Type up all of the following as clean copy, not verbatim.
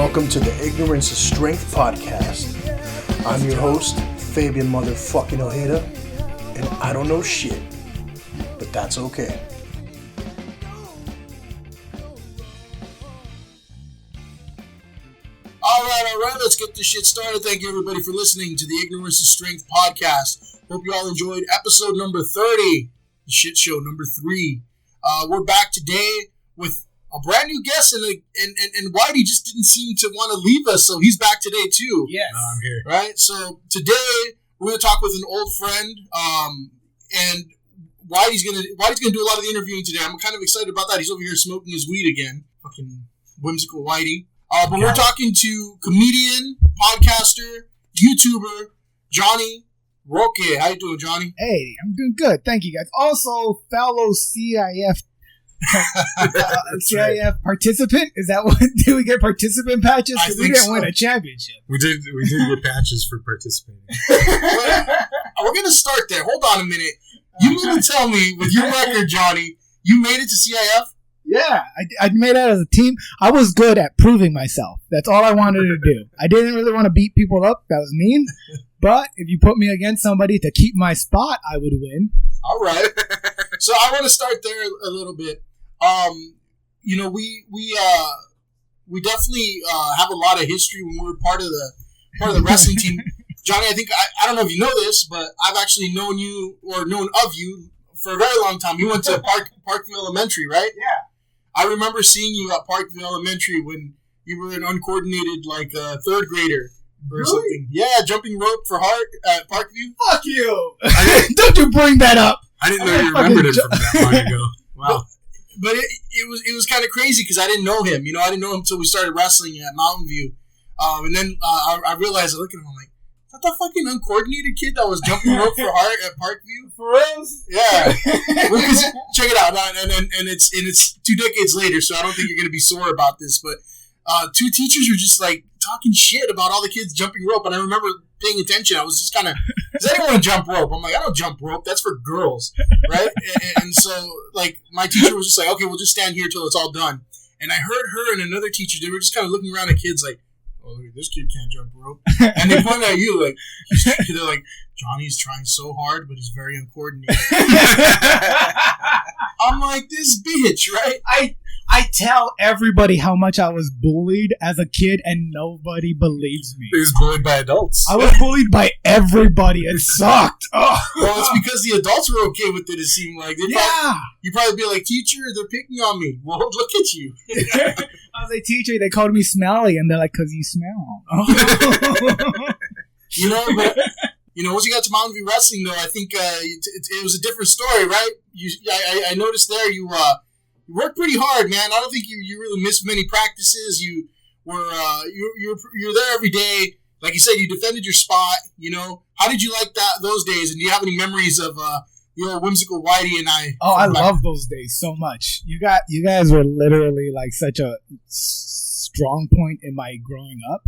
Welcome to the Ignorance is Strength podcast. I'm your host, Fabian motherfucking Ojeda, and I don't know shit, but that's okay. All right, let's get this shit started. Thank you everybody for listening to the Ignorance is Strength podcast. Hope you all enjoyed episode number 30, the shit show number 3. We're back today with a brand new guest, and Whitey just didn't seem to want to leave us, so he's back today too. Yes. No, I'm here. Right? So today we're going to talk with an old friend, and Whitey's gonna do a lot of the interviewing today. I'm kind of excited about that. He's over here smoking his weed again. Fucking whimsical Whitey. But we're talking to comedian, podcaster, YouTuber, Johnny Roque. How you doing, Johnny? Hey, I'm doing good. Thank you, guys. Also, fellow CIF participant. Is that what? Did we get participant patches? Because we didn't win a championship. We did get patches for participating. We're going to start there. Hold on a minute. You mean to tell me, with your record, Johnny, you made it to CIF? Yeah, I made it as a team. I was good at proving myself. That's all I wanted to do. I didn't really want to beat people up. That was mean. But if you put me against somebody to keep my spot, I would win. All right. So I want to start there a little bit. We definitely have a lot of history when we were part of the wrestling team. Johnny, I think I don't know if you know this, but I've actually known you or known of you for a very long time. You went to Parkview Elementary, right? Yeah. I remember seeing you at Parkview Elementary when you were an uncoordinated third grader or something. Yeah, jumping rope for heart at Parkview. Fuck you! Don't you bring that up? I didn't know you remembered it from that long ago. Wow. But it was kind of crazy because I didn't know him. You know, I didn't know him until we started wrestling at Mountain View. And then I realized, I look at him, I'm like, is that the fucking uncoordinated kid that was jumping rope for heart at Parkview? For reals? Yeah. Check it out. And it's 2 decades later, so I don't think you're going to be sore about this. But 2 teachers were just like talking shit about all the kids jumping rope. And I remember paying attention. I was just kind of, does anyone jump rope? I'm like, I don't jump rope. That's for girls. Right? And so, my teacher was just like, okay, we'll just stand here till it's all done. And I heard her and another teacher, they were just kind of looking around at kids like, oh, look, this kid can't jump rope. And they point at you like, they're like, Johnny's trying so hard, but he's very uncoordinated. I'm like, this bitch, right? I tell everybody how much I was bullied as a kid, and nobody believes me. He was bullied by adults. I was bullied by everybody. It sucked. Oh. Well, it's because the adults were okay with it, it seemed like. You'd probably be like, teacher, they're picking on me. Well, look at you. I was a teacher. They called me smelly, and they're like, because you smell. Once you got to Mountain View Wrestling, though, I think it was a different story, right? I noticed there you worked pretty hard, man. I don't think you really missed many practices. You were you're there every day. Like you said, you defended your spot. You know, how did you like those days? And do you have any memories of the old whimsical Whitey and I? Oh, I love those days so much. You guys were literally like such a strong point in my growing up.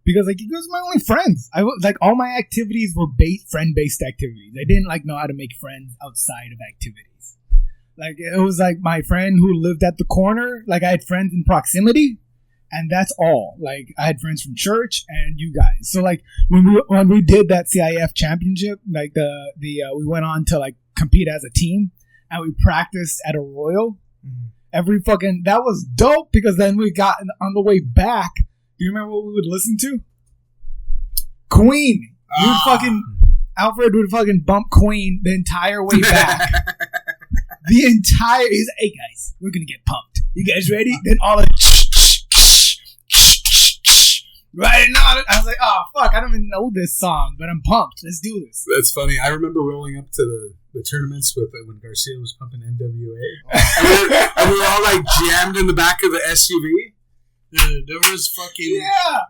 Because you guys were my only friends. All my activities were friend-based activities. I didn't know how to make friends outside of activities. It was my friend who lived at the corner. I had friends in proximity, and that's all. I had friends from church and you guys. So when we did that CIF championship, we went on to compete as a team, and we practiced at a Royal. Mm-hmm. That was dope, because then we got on the way back. Do you remember what we would listen to? Queen. Alfred would fucking bump Queen the entire way back. He's like, hey guys, we're gonna get pumped. You guys ready? Then all of right now, I was like, oh fuck, I don't even know this song, but I'm pumped. Let's do this. That's funny. I remember rolling up to the tournaments with when Garcia was pumping NWA, and we were all jammed in the back of the SUV. Dude, there was fucking... Yeah!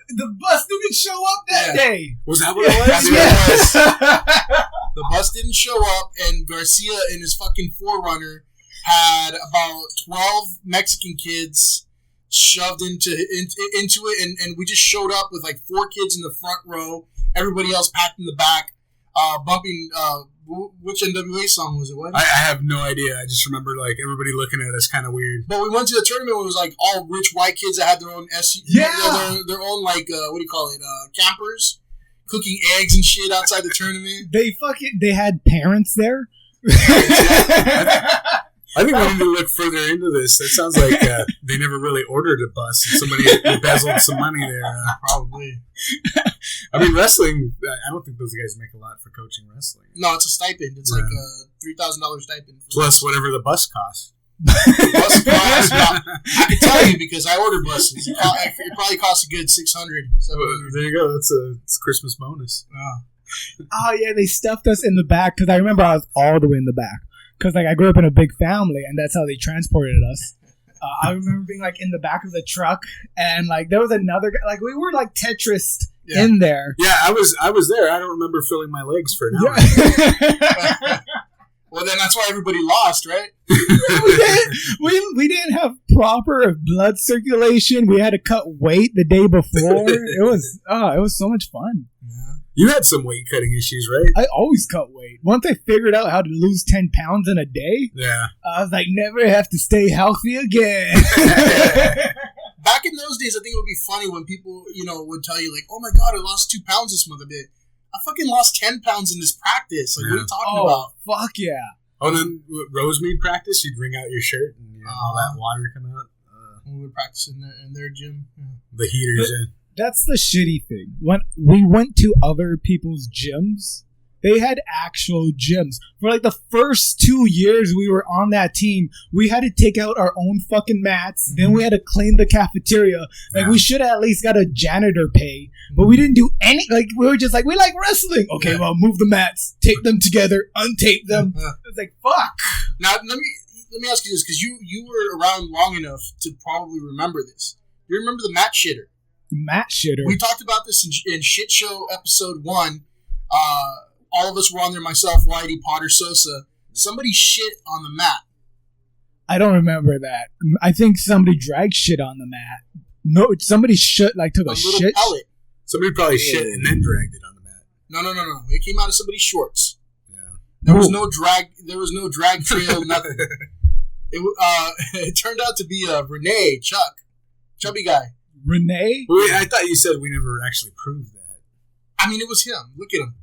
The bus didn't show up that day. Was that what it was? Yes. The bus didn't show up, and Garcia and his fucking 4Runner had about 12 Mexican kids shoved into it, and we just showed up with 4 kids in the front row, everybody else packed in the back. bumping. Which NWA song was it? What? I have no idea. I just remember like everybody looking at us kind of weird. But we went to the tournament where it was like all rich white kids that had their own their own like what do you call it? Campers, cooking eggs and shit outside the tournament. They had parents there. I think we need to look further into this. That sounds like they never really ordered a bus and somebody embezzled some money there. Probably. I mean, wrestling, I don't think those guys make a lot for coaching wrestling. No, it's a stipend. It's like a $3,000 stipend. Plus whatever the bus costs. Bus costs, I can tell you because I order buses. It probably costs a good $600. There you go. It's Christmas bonus. Oh, yeah, they stuffed us in the back because I remember I was all the way in the back. Because like I grew up in a big family, and that's how they transported us. I remember being like in the back of the truck, and like there was another guy. Like we were like Tetris in there. Yeah, I was there. I don't remember filling my legs for an hour. Well, then that's why everybody lost, right? we didn't have proper blood circulation. We had to cut weight the day before. It was so much fun. Yeah. You had some weight cutting issues, right? I always cut weight. Once I figured out how to lose 10 pounds in a day, I was like, never have to stay healthy again. Back in those days, I think it would be funny when people, would tell you like, "Oh my God, I lost 2 pounds this month." I fucking lost 10 pounds in this practice. Like, what are you talking about? Fuck yeah! Oh, and then Rosemead practice, you'd wring out your shirt and all that water come out. We would practice in their gym. Yeah. The heaters in. That's the shitty thing. When we went to other people's gyms, they had actual gyms. For like the first 2 years we were on that team, we had to take out our own fucking mats. Then we had to clean the cafeteria. Like we should have at least got a janitor pay. But we didn't do any, like we were just like, we like wrestling. Okay, well, move the mats, tape them together, untape them. It's like, fuck. Now, let me ask you this, because you were around long enough to probably remember this. You remember the mat shitter? Mat shitter. We talked about this in Shit Show episode 1. All of us were on there, myself, Whitey, Potter, Sosa. Somebody shit on the mat. I don't remember that. I think somebody dragged shit on the mat. No, somebody took a shit. Pellet. Somebody probably shit and then dragged it on the mat. No. It came out of somebody's shorts. Yeah. There was no drag trail, nothing. It turned out to be Renee, Chuck. Chubby guy. Renee? Wait, I thought you said we never actually proved that. I mean, it was him. Look at him.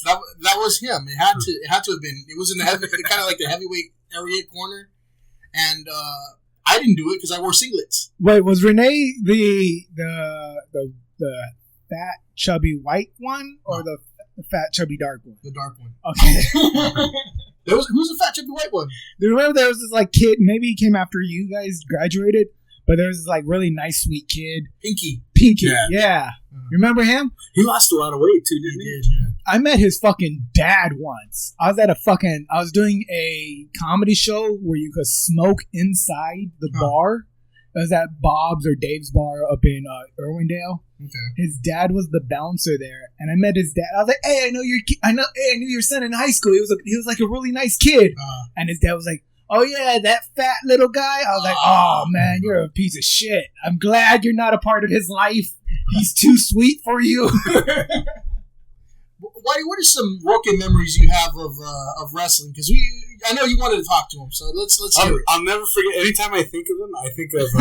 That was him. It had to have been. It was in the kind of like the heavyweight area corner, and I didn't do it because I wore singlets. Wait, was Renee the fat chubby white one or the fat chubby dark one? The dark one. Okay. Who's the fat chubby white one? Do you remember there was this like kid? Maybe he came after you guys graduated. But there was this like really nice, sweet kid. Pinky. Yeah. Remember him? He lost a lot of weight too, didn't he? Yeah. I met his fucking dad once. I was doing a comedy show where you could smoke inside the bar. It was at Bob's or Dave's bar up in Irwindale. Okay. His dad was the bouncer there, and I met his dad. I was like, "Hey, I knew your son in high school. He was like a really nice kid." And his dad was like, "Oh yeah, that fat little guy." I was like, "Oh man, you're a piece of shit. I'm glad you're not a part of his life. He's too sweet for you." Whitey, what are some Roque memories you have of wrestling? Because I know you wanted to talk to him, so let's hear it. I'll never forget. Anytime I think of him, I think of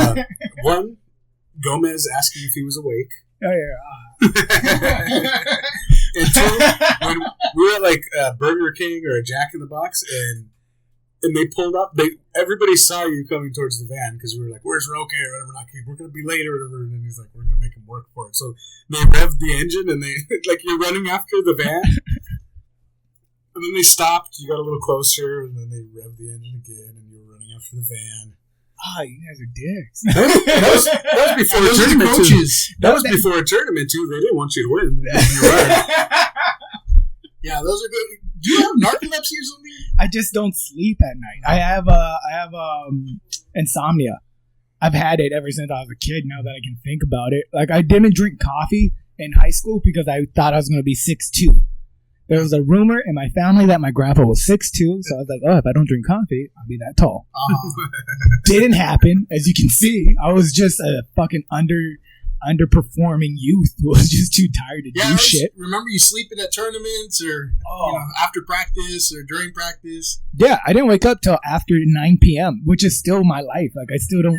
one, Gomez asking if he was awake. Oh yeah. And two, when we were at like Burger King or a Jack in the Box, and they pulled up. Everybody saw you coming towards the van because we were like, "Where's Roque?" or whatever. Like, we're gonna be late or whatever. And then he's like, "We're gonna make him work for it." So they revved the engine, and they like you're running after the van, and then they stopped. You got a little closer, and then they revved the engine again, and you were running after the van. You guys are dicks. That was before a tournament too. That was before a tournament too. They didn't want you to win. Yeah, those are good. Do you have narcolepsy or something? I just don't sleep at night. I have insomnia. I've had it ever since I was a kid. Now that I can think about it, like I didn't drink coffee in high school because I thought I was going to be 6'2". There was a rumor in my family that my grandpa was 6'2", so I was like, "Oh, if I don't drink coffee, I'll be that tall." Didn't happen, as you can see. I was just a fucking underperforming youth who was just too tired to do shit. Remember you sleeping at tournaments or after practice or during practice? Yeah, I didn't wake up till after 9 p.m., which is still my life. Like, I still don't...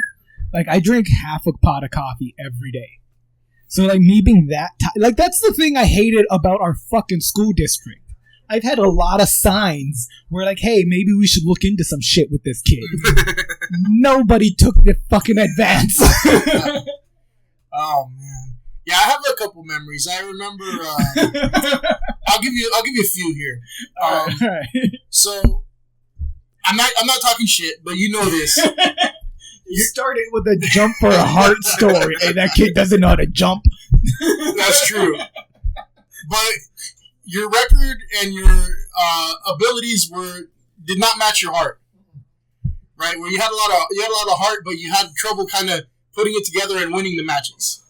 Like, I drink half a pot of coffee every day. So, like, me being that... like, that's the thing I hated about our fucking school district. I've had a lot of signs where, like, hey, maybe we should look into some shit with this kid. Nobody took the fucking advance. Oh, man. Yeah, I have a couple memories. I remember... I'll give you a few here. All right. So, I'm not talking shit, but you know this. You started with a jump for a heart story. Hey, that kid doesn't know how to jump. That's true. But your record and your abilities did not match your heart, right? Where you had a lot of heart, but you had trouble kind of putting it together and winning the matches.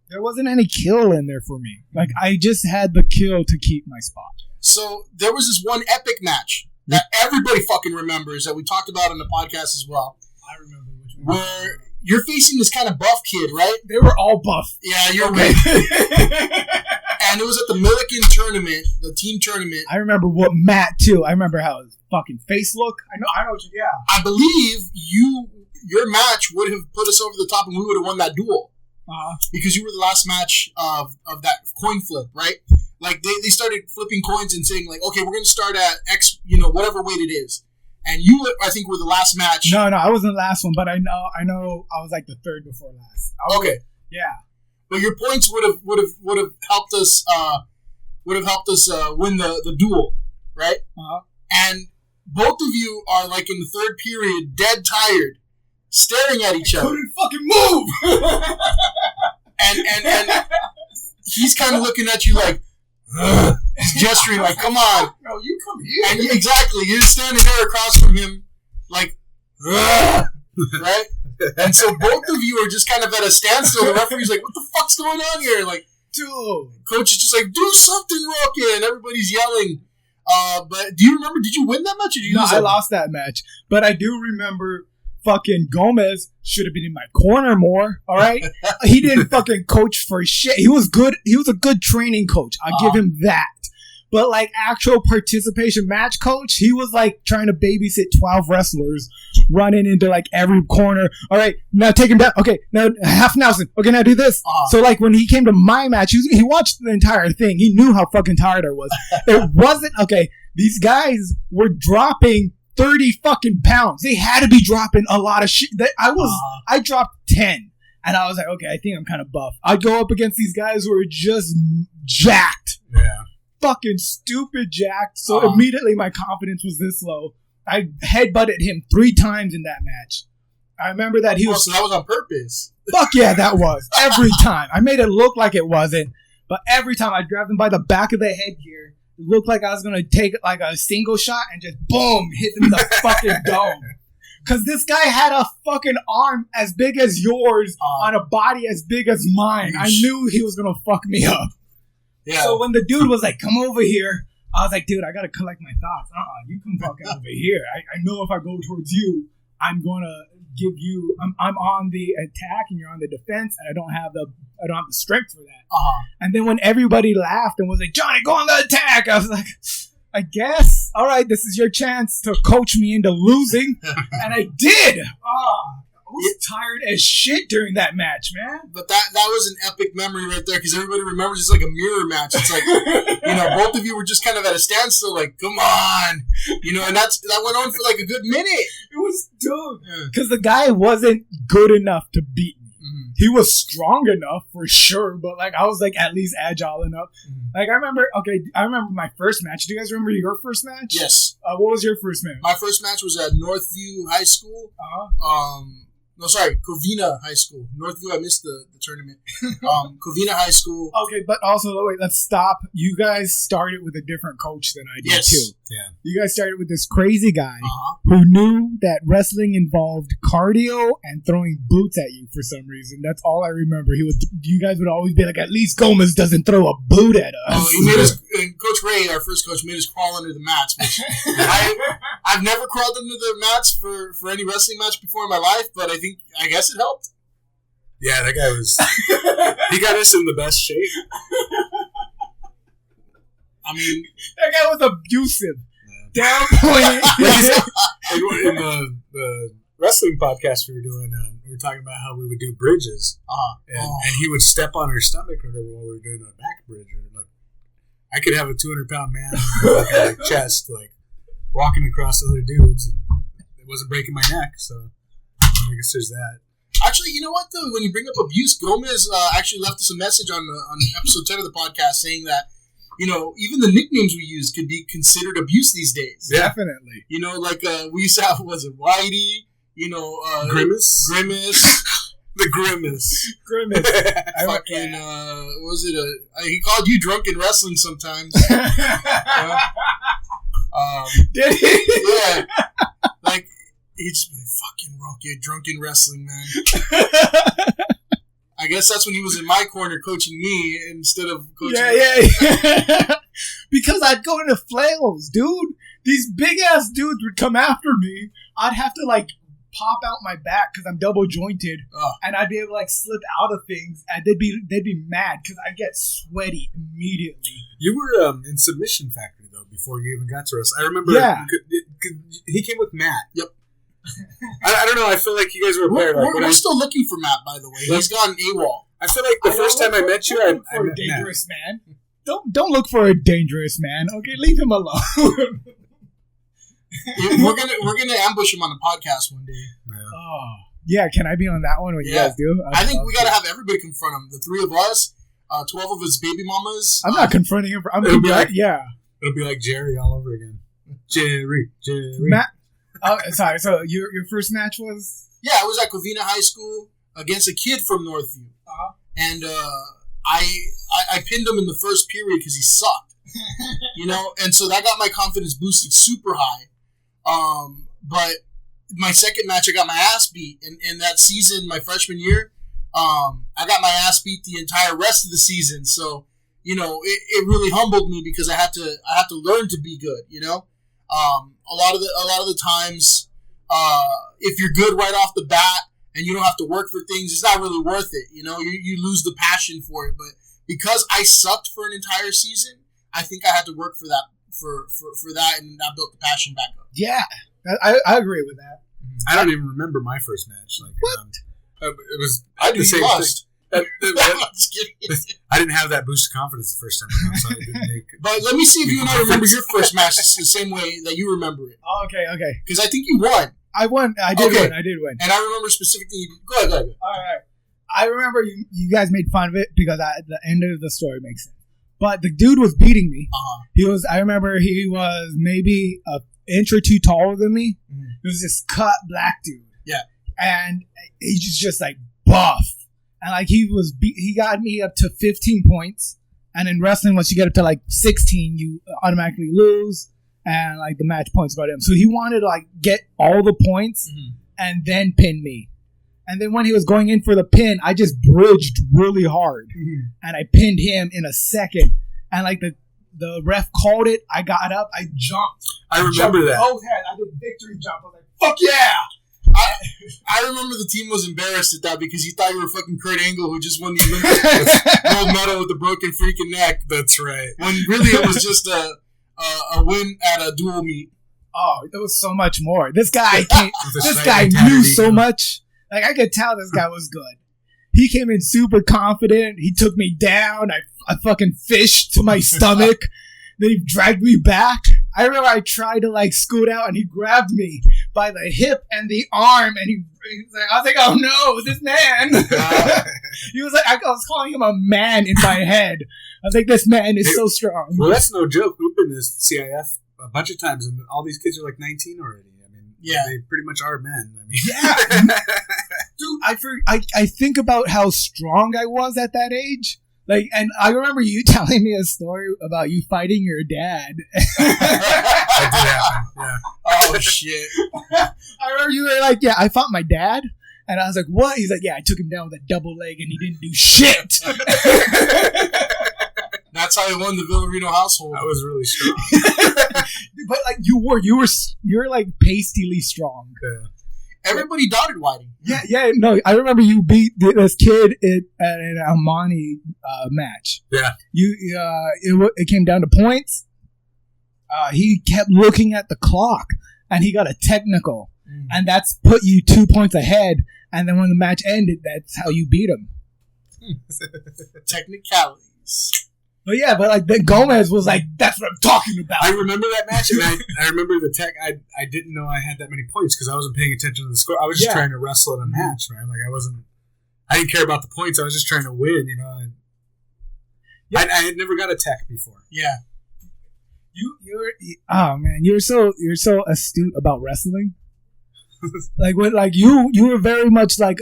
There wasn't any kill in there for me. Like, I just had the kill to keep my spot. So there was this one epic match that everybody fucking remembers that we talked about in the podcast as well. I remember which one. Where you're facing this kind of buff kid, right? They were all buff. Yeah, you're right. And it was at the Milliken tournament, the team tournament. I remember what Matt too. I remember how his fucking face looked. I know. Yeah. I believe your match would have put us over the top, and we would have won that duel because you were the last match of that coin flip, right? Like they started flipping coins and saying like, okay, we're going to start at X, whatever weight it is. And you, I think, were the last match. No, I wasn't the last one, but I know I was like the third before last. Okay. Yeah. But your points would have helped us win the duel, right? Uh-huh. And both of you are like in the third period, dead tired, staring at each other. Couldn't fucking move. and he's kind of looking at you like, ugh. He's gesturing like, come on. No, you come here. And exactly, you're standing there across from him, like, ugh, right? And so both of you are just kind of at a standstill. The referee's like, what the fuck's going on here? Like, dude. Coach is just like, do something, Roque, and everybody's yelling. But do you remember, did you win that match or did you lose? I lost that match. But I do remember fucking Gomez should have been in my corner more, all right? He didn't fucking coach for shit. He was good. He was a good training coach. I'll give him that. But, like, actual participation match coach, he was, like, trying to babysit 12 wrestlers running into, like, every corner. All right, now take him down. Okay, now half Nelson. Okay, now do this. So, like, when he came to my match, he watched the entire thing. He knew how fucking tired I was. It wasn't, okay, these guys were dropping 30 fucking pounds. They had to be dropping a lot of shit. I dropped 10. And I was like, okay, I think I'm kind of buff. I'd go up against these guys who were just jacked. Yeah. Fucking stupid jacked. So immediately my confidence was this low. I headbutted him 3 times in that match. I remember that he was... So that was on purpose. Fuck yeah, that was. Every time. I made it look like it wasn't. But every time I grabbed him by the back of the headgear, it looked like I was going to take like a single shot and just boom, hit him in the fucking dome. Because this guy had a fucking arm as big as yours on a body as big as mine. I knew he was going to fuck me up. Yeah. So when the dude was like, come over here, I was like, dude, I got to collect my thoughts. You come fucking over here. I know if I go towards you, I'm going to give you, I'm on the attack and you're on the defense, and I don't have the strength for that. And then when everybody laughed and was like, Johnny, go on the attack, I was like, I guess, all right, this is your chance to coach me into losing. And I did. I was tired as shit during that match, man. But that was an epic memory right there, because everybody remembers it's like a mirror match. It's like, both of you were just kind of at a standstill, like, come on. And that went on for like a good minute. It was, dude. Because the guy wasn't good enough to beat me. Mm-hmm. He was strong enough for sure, but like I was like at least agile enough. Mm-hmm. Like I remember my first match. Do you guys remember your first match? Yes. What was your first match? My first match was at Northview High School. No, sorry, Covina High School. Northview, I missed the tournament. Covina High School. Okay, but also, wait, let's stop. You guys started with a different coach than I did, too. Yeah. You guys started with this crazy guy who knew that wrestling involved cardio and throwing boots at you for some reason. That's all I remember. You guys would always be like, at least Gomez doesn't throw a boot at us. He made us, and Coach Ray, our first coach, made us crawl under the mats. Which I've never crawled under the mats for any wrestling match before in my life, but I guess it helped. Yeah, that guy was. He got us in the best shape. I mean, that guy was abusive. Down point. In the wrestling podcast we were doing, we were talking about how we would do bridges, and he would step on our stomach or whatever while we were doing a back bridge. And like, I could have a 200-pound man on my chest, like walking across other dudes, and it wasn't breaking my neck. So I guess there's that. Actually, you know what though? When you bring up abuse, Gomez actually left us a message on episode 10 of the podcast saying that, you know, even the nicknames we use could be considered abuse these days. Definitely. You know, like we used to have, was it Whitey? You know, Grimace. The Grimace. Fucking, was it he called you drunk in wrestling sometimes. Did he? Yeah. Like, he'd just be like, fucking Roque, drunk in wrestling, man. I guess that's when he was in my corner coaching me instead of coaching. Yeah. Because I'd go into flails, dude. These big ass dudes would come after me. I'd have to like pop out my back because I'm double jointed, and I'd be able to like slip out of things, and they'd be mad because I get sweaty immediately. You were in Submission Factory though before you even got to us. I remember. Yeah. He came with Matt. Yep. I don't know. I feel like you guys were paired. We're still looking for Matt, by the way. He's gone AWOL. I feel like the first time I met you, I met a dangerous man. Don't look for a dangerous man. Okay, leave him alone. we're gonna ambush him on the podcast one day. Oh yeah, can I be on that one when you guys do? I think we gotta have everybody confront him. The three of us, 12 of his baby mamas. I'm not confronting him. It'll be like Jerry all over again. Jerry. Matt. Oh, sorry. So your first match was? Yeah, I was at Covina High School against a kid from Northview, and I pinned him in the first period because he sucked, you know, and so that got my confidence boosted super high. But my second match, I got my ass beat, and in that season, my freshman year, I got my ass beat the entire rest of the season. So, you know, it really humbled me because I had to learn to be good, you know. A lot of the times, if you're good right off the bat and you don't have to work for things, it's not really worth it. You know, you lose the passion for it. But because I sucked for an entire season, I think I had to work for that for that, and I built the passion back up. Yeah, I agree with that. I don't even remember my first match. Like, what? It was I did the same thing. I didn't have that boost of confidence the first time around, so I didn't make it. But let me see if you and I remember your first match the same way that you remember it. Oh, okay. Because I think you won. I won. I did win. And I remember specifically. Go ahead. All right. I remember you guys made fun of it because the end of the story makes sense. But the dude was beating me. I remember he was maybe an inch or two taller than me. Mm-hmm. He was this cut black dude. Yeah. And he's just like buff. And like he got me up to 15 points. And in wrestling, once you get up to like 16, you automatically lose. And like the match points go to him. So he wanted to like get all the points and then pin me. And then when he was going in for the pin, I just bridged really hard. Mm-hmm. And I pinned him in a second. And like the ref called it. I got up. I jumped. I remember that. Both head. I did victory jump. I was like, fuck yeah! I remember the team was embarrassed at that because he thought you were fucking Kurt Angle who just won the Olympics gold medal with a broken freaking neck. That's right. When really it was just a win at a dual meet. Oh, there was so much more. This guy knew so much. Like, I could tell this guy was good. He came in super confident. He took me down. I fucking fished to my stomach. Then he dragged me back. I remember I tried to, like, scoot out, and he grabbed me by the hip and the arm, and he was like, I was like, oh no, this man. He was like, I was calling him a man in my head. I was like, this man is so strong. Well, that's no joke. We've been to CIF a bunch of times, and all these kids are like 19 already. Yeah, they pretty much are men. I mean, yeah, dude. I think about how strong I was at that age. Like, and I remember you telling me a story about you fighting your dad. That did happen. Yeah. Oh shit! I remember you were like, "Yeah, I fought my dad," and I was like, "What?" He's like, "Yeah, I took him down with a double leg, and he didn't do shit." That's how he won the Villarino household. That was really strong. But like you're like pastily strong. Yeah. Everybody doubted Whitey. Yeah. No, I remember you beat this kid at an Almani match. Yeah. It came down to points. He kept looking at the clock, and he got a technical, and that's put you 2 points ahead. And then when the match ended, that's how you beat him. Technicalities. But like then Gomez was like, "That's what I'm talking about." I remember that match, and I remember the tech. I didn't know I had that many points because I wasn't paying attention to the score. I was just trying to wrestle in a match, man. Like I didn't care about the points. I was just trying to win, you know. And I had never got a tech before. Yeah. You're so astute about wrestling. You were very much like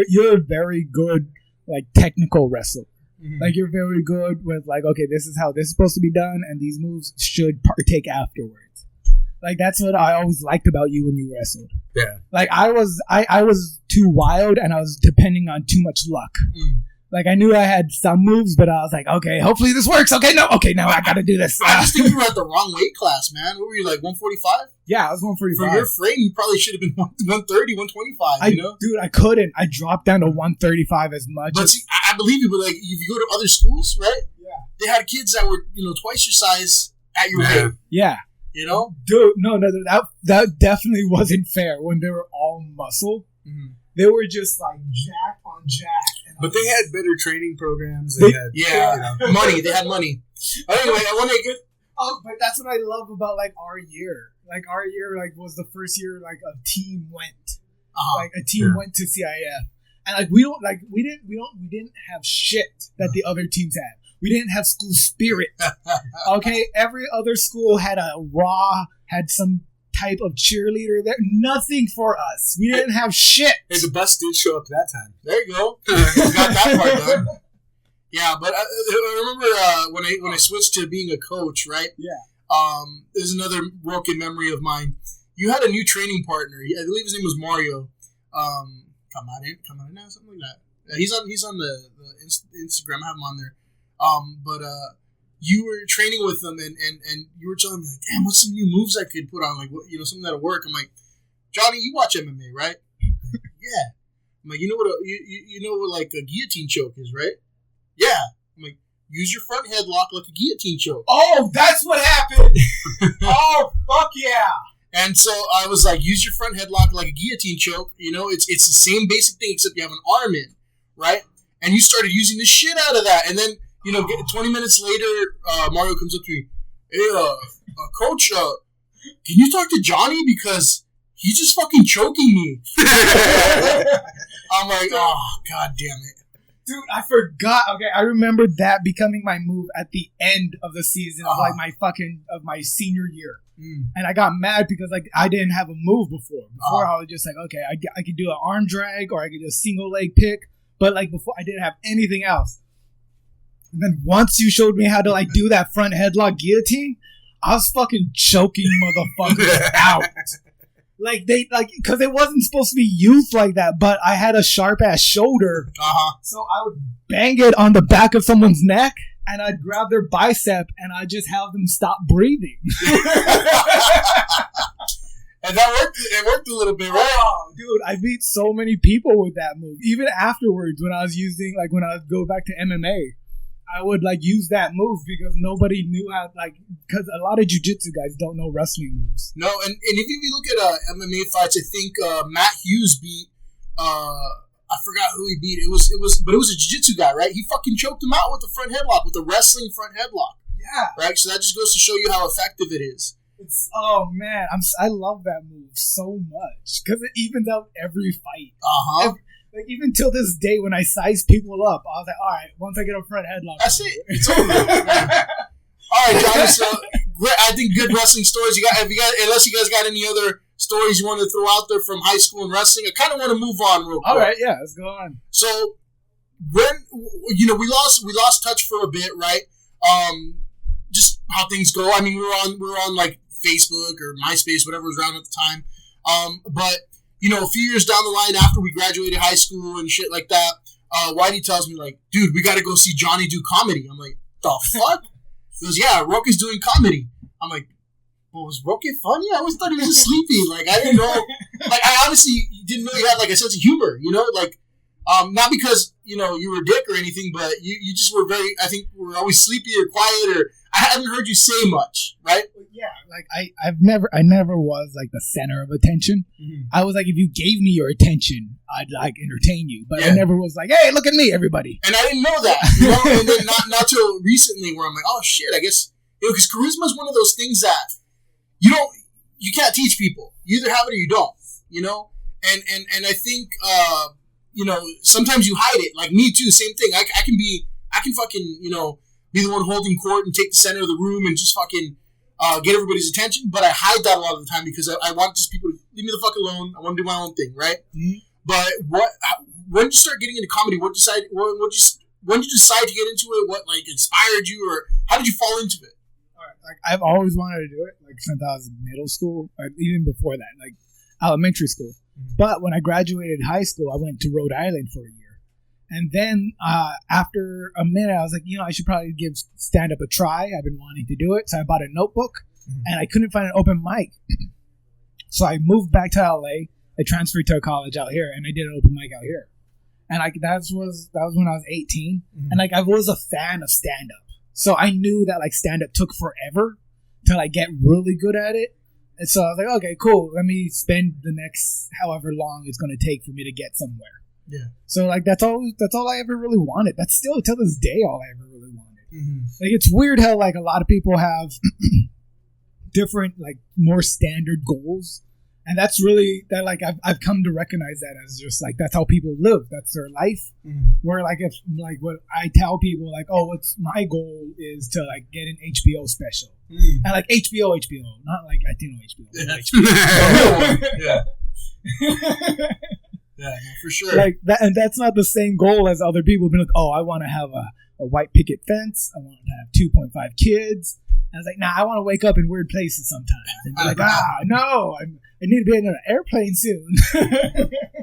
you're a very good like technical wrestler. Mm-hmm. Like you're very good with like, okay, this is how this is supposed to be done, and these moves should partake afterwards. Like that's what I always liked about you when you wrestled. Yeah. Like I was too wild, and I was depending on too much luck. Like I knew I had some moves, but I was like, okay, hopefully this works. Okay, now I gotta do this. I just think you were at the wrong weight class, man. What were you, like 145? Yeah, I was 145. For your frame, you probably should have been 130, 125. You know, dude, I couldn't. I dropped down to 135 as much. But see, I believe you. But like, if you go to other schools, right? Yeah, they had kids that were twice your size at your weight. Yeah, you know, dude, no, that definitely wasn't fair. When they were all muscle, they were just like jack on jack. But they had better training programs. Money. They had money. Anyway, I want to get. Oh, but that's what I love about like our year. Like our year, like was the first year like a team went. Like a team went to CIF, and like we didn't have shit that the other teams had. We didn't have school spirit. Okay, every other school had had some type of cheerleader there. Nothing for us. We didn't have shit. Hey, the bus did show up that time. There you go. Got that part done. Yeah, but I remember when I switched to being a coach, right? Yeah. There's another broken memory of mine. You had a new training partner. I believe his name was Mario. Come on in now, something like that. He's on the Instagram. I have him on there. But you were training with them, and you were telling me like, damn, what's some new moves I could put on? Like, what, something that'll work. I'm like, Johnny, you watch MMA, right? Yeah. I'm like, you know what like a guillotine choke is, right? Yeah. I'm like, use your front headlock like a guillotine choke. Oh, that's what happened. Oh, fuck yeah. And so I was like, use your front headlock like a guillotine choke. It's the same basic thing except you have an arm in, right? And you started using the shit out of that, and then. 20 minutes later, Mario comes up to me. Hey, coach, can you talk to Johnny because he's just fucking choking me? I'm like, oh, god damn it. Dude, I forgot. Okay, I remember that becoming my move at the end of the season of like my senior year. And I got mad because like I didn't have a move before. Before I was just like, okay, I could do an arm drag or I could do a single leg pick. But like before, I didn't have anything else. And then once you showed me how to like do that front headlock guillotine, I was fucking choking motherfuckers out. Like because it wasn't supposed to be used like that, but I had a sharp ass shoulder, so I would bang it on the back of someone's neck, and I'd grab their bicep, and I'd just have them stop breathing. And that worked. It worked a little bit, right? Oh, dude, I beat so many people with that move. Even afterwards, when I would go back to MMA, I would like use that move because nobody knew how, like, because a lot of jiu-jitsu guys don't know wrestling moves. No, and if you look at MMA fights, I think Matt Hughes beat I forgot who he beat. It was a jiu-jitsu guy, right? He fucking choked him out with the front headlock, with the wrestling front headlock. Yeah. Right? So that just goes to show you how effective it is. Oh man, I love that move so much because it evens out every fight. Like even till this day, when I size people up, I was like, all right, once I get a front headlock, that's it. It's over. All right, Johnny. So I think good wrestling stories. Unless you guys got any other stories you want to throw out there from high school and wrestling, I kind of want to move on real quick. All right, yeah, let's go on. So when we lost touch for a bit, right? Just how things go. I mean, we're on like Facebook or MySpace, whatever was around at the time. But a few years down the line after we graduated high school and shit like that, Whitey tells me like, dude, we got to go see Johnny do comedy. I'm like, the fuck? He goes, yeah, Roque's doing comedy. I'm like, Well, was Roque funny? I always thought he was just sleepy. Like, I didn't know. Like, I honestly didn't know you had, like, a sense of humor, you know? Like, not because, you know, you were a dick or anything, but you just were I think, were always sleepy or quiet, or I haven't heard you say much, right? Yeah, like, I never was, like, the center of attention. Mm-hmm. I was like, if you gave me your attention, I'd, like, entertain you. But I never was like, hey, look at me, everybody. And I didn't know that, you know? And then not till recently where I'm like, oh, shit, I guess, you know, because charisma is one of those things that you can't teach people. You either have it or you don't, you know? And I think, you know, sometimes you hide it. Like me too, same thing. I can fucking, you know, be the one holding court and take the center of the room and just fucking get everybody's attention. But I hide that a lot of the time because I want just people to leave me the fuck alone. I want to do my own thing, right? Mm-hmm. But when did you start getting into comedy? When did you decide to get into it? What, like, inspired you, or how did you fall into it? Like, I've always wanted to do it, like, since I was in middle school, or even before that, like, elementary school. Mm-hmm. But when I graduated high school, I went to Rhode Island for a year. And then, after a minute, I was like, you know, I should probably give stand-up a try. I've been wanting to do it. So I bought a notebook, and I couldn't find an open mic. So I moved back to LA. I transferred to a college out here, and I did an open mic out here. And, like, that was when I was 18. Mm-hmm. And, like, I was a fan of stand-up. So I knew that, like, stand-up took forever to, like, get really good at it. And so I was like, okay, cool. Let me spend the next however long it's going to take for me to get somewhere. Yeah. So, like, that's all I ever really wanted. That's still, till this day, all I ever really wanted. Mm-hmm. Like, it's weird how, like, a lot of people have different, like, more standard goals. And that's really, that, like, I've come to recognize that as just, like, that's how people live. That's their life. Mm. Where, like, if, like, what I tell people, like, oh, what's my goal is to, like, get an HBO special. Mm. And, like, HBO, not, like, Latino HBO. Yeah. Yeah, no, for sure. Like, that, and that's not the same goal as other people being like, oh, I want to have a white picket fence. I want to have 2.5 kids. I was like, nah, I want to wake up in weird places sometimes. And be like, no, I need to be in an airplane soon.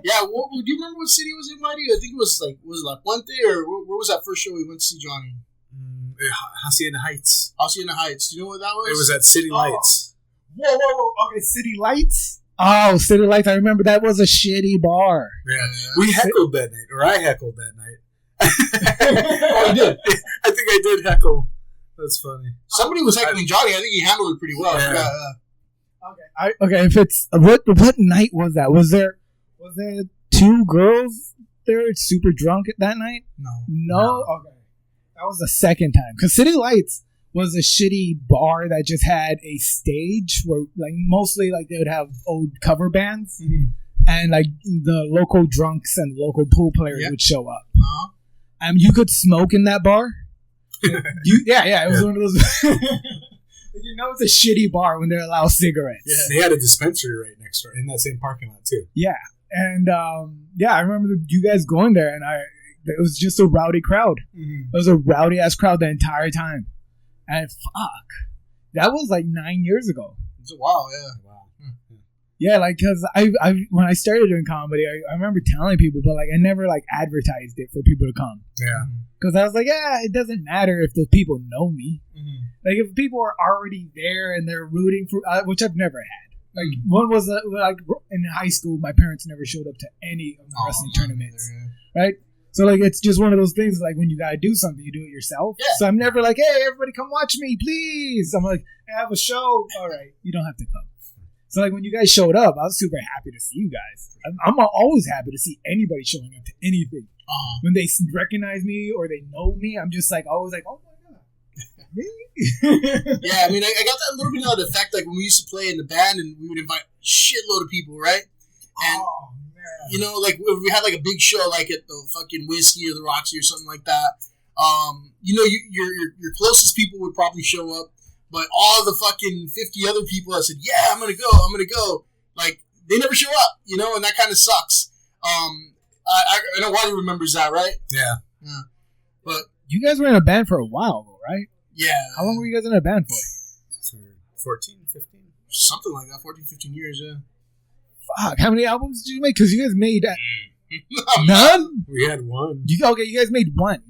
Yeah, do you remember what city it was in, Whitey? I think it was like Puente, or where was that first show we went to see Johnny? Hacienda Heights. Hacienda Heights. Do you know what that was? It was at City Lights. Whoa. Okay, City Lights? Oh, City Lights. I remember that was a shitty bar. Yeah. We heckled that night, or I heckled that night. Oh, you did? I think I did heckle. That's funny. Somebody was heckling Johnny. I think he handled it pretty well. Yeah. Okay. If it's what night was that? Was there 2 girls there super drunk that night? No. Okay, that was the second time. Because City Lights was a shitty bar that just had a stage where, like, mostly, like, they would have old cover bands, and, like, the local drunks and local pool players would show up. You could smoke in that bar. It was one of those. You know, it's a shitty bar when they allow cigarettes. Yeah, they had a dispensary right next door in that same parking lot too. Yeah, and I remember you guys going there, and it was just a rowdy crowd. Mm-hmm. It was a rowdy ass crowd the entire time, and fuck, that was like 9 years ago. It's a while, yeah. Wow. Yeah, like, because I when I started doing comedy, I remember telling people, but, like, I never, like, advertised it for people to come. Yeah. Because I was like, it doesn't matter if the people know me. Mm-hmm. Like, if people are already there and they're rooting for, which I've never had. Like, one was, like, in high school, my parents never showed up to any of the wrestling tournaments. Right? So, like, it's just one of those things, like, when you gotta do something, you do it yourself. Yeah. So I'm never like, hey, everybody come watch me, please. I'm like, I have a show. All right, you don't have to come. So, like, when you guys showed up, I was super happy to see you guys. I'm always happy to see anybody showing up to anything. When they recognize me or they know me, I'm just, like, always like, oh, my God. Really? Yeah, I mean, I got that little bit of the effect, like, when we used to play in the band and we would invite a shitload of people, right? And, you know, like, if we had, like, a big show, like, at the fucking Whiskey or the Roxy or something like that, you know, your closest people would probably show up. But all the fucking 50 other people that said, yeah, I'm going to go, like, they never show up, you know, and that kind of sucks. I know Whitey remembers that, right? Yeah. But you guys were in a band for a while, though, right? Yeah. How long were you guys in a band for? 14, 15? Something like that, 14, 15 years, yeah. Fuck, how many albums did you make? Because you guys made none? We had one. You guys made one.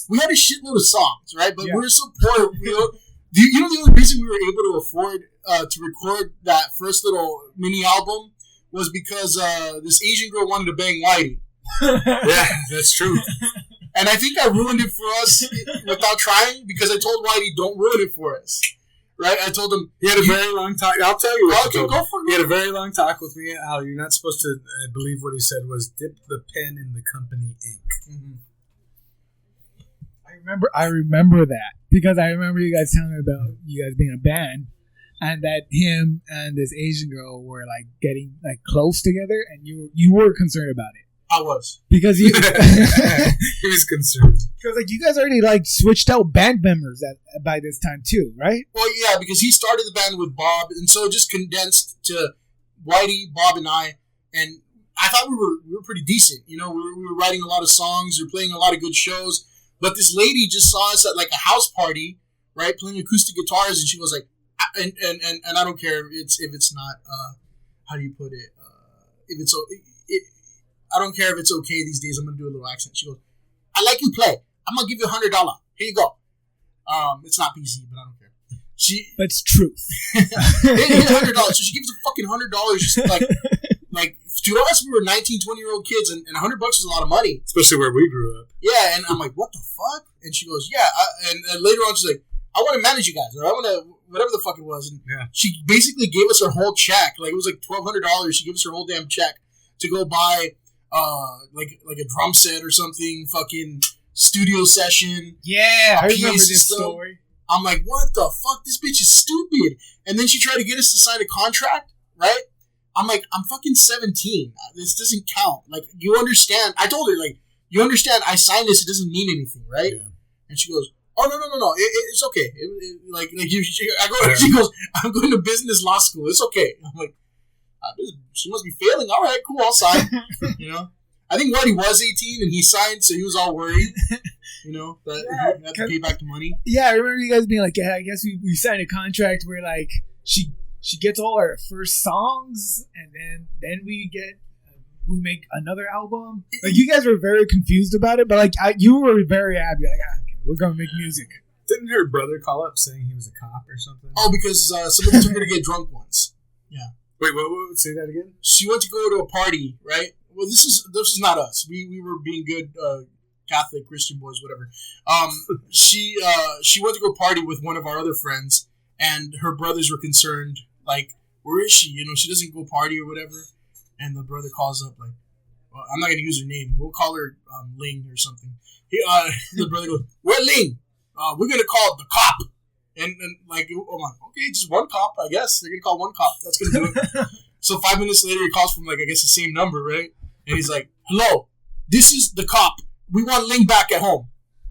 We had a shitload of songs, right? But we were so poor, you know. You know the only reason we were able to afford to record that first little mini album was because this Asian girl wanted to bang Whitey. Yeah, that's true. And I think I ruined it for us without trying because I told Whitey, don't ruin it for us. Right? I told him... He had a very long talk. I'll tell you what go for it. He had a very long talk with me how you're not supposed to... I believe what he said was dip the pen in the company ink. Mm-hmm. I remember that because I remember you guys telling me about you guys being a band and that him and this Asian girl were like getting like close together and you were concerned about it. I was. Because He was concerned. Because like you guys already like switched out band members by this time too, right? Well, yeah, because he started the band with Bob, and so it just condensed to Whitey, Bob, and I. And I thought we were pretty decent. You know, we were writing a lot of songs, we were playing a lot of good shows. But this lady just saw us at like a house party, right, playing acoustic guitars, and she was like, and I don't care if it's not how do you put it? If it's I don't care if it's okay these days. I'm gonna do a little accent. She goes, I like you play. I'm gonna give you $100. Here you go. It's not PC, but I don't care. That's truth. Here's $100. So she gives a fucking $100. Just like to us, we were 19, 20-year-old kids, and $100 is a lot of money, especially where we grew up. Yeah, and I'm like, what the fuck? And she goes, yeah. And later on, she's like, I want to manage you guys, or I want to whatever the fuck it was. And she basically gave us her whole check. Like it was like $1,200. She gave us her whole damn check to go buy. Like a drum set or something, fucking studio session. Yeah, I remember this story. I'm like, what the fuck? This bitch is stupid. And then she tried to get us to sign a contract, right? I'm like, I'm fucking 17. This doesn't count. Like, you understand? I told her, like, you understand? I signed this. It doesn't mean anything, right? Yeah. And she goes, oh no. It's okay. She goes, I'm going to business law school. It's okay. I'm like. She must be failing. All right, cool. I'll sign. You know, I think Whitey was 18 and he signed, so he was all worried. You know that he had to pay back the money. Yeah, I remember you guys being like, "Yeah, I guess we signed a contract where like she gets all our first songs, and then we make another album." Like you guys were very confused about it, but like you were very happy. Like, okay, we're gonna make music. Didn't her brother call up saying he was a cop or something? Oh, because somebody took her to get drunk once. Yeah. Wait, what? Say that again? She went to go to a party, right? Well, this is not us. We were being good Catholic Christian boys, whatever. She went to go party with one of our other friends, and her brothers were concerned, like, where is she? You know, she doesn't go party or whatever. And the brother calls up, like, well, I'm not gonna use her name. We'll call her Ling or something. The brother goes, "Where Ling? We're gonna call the cop." And like, oh my, okay, just one cop, I guess. They're going to call one cop. That's going to do it. So 5 minutes later, he calls from, like, I guess the same number, right? And he's like, hello, this is the cop. We want Ling back at home.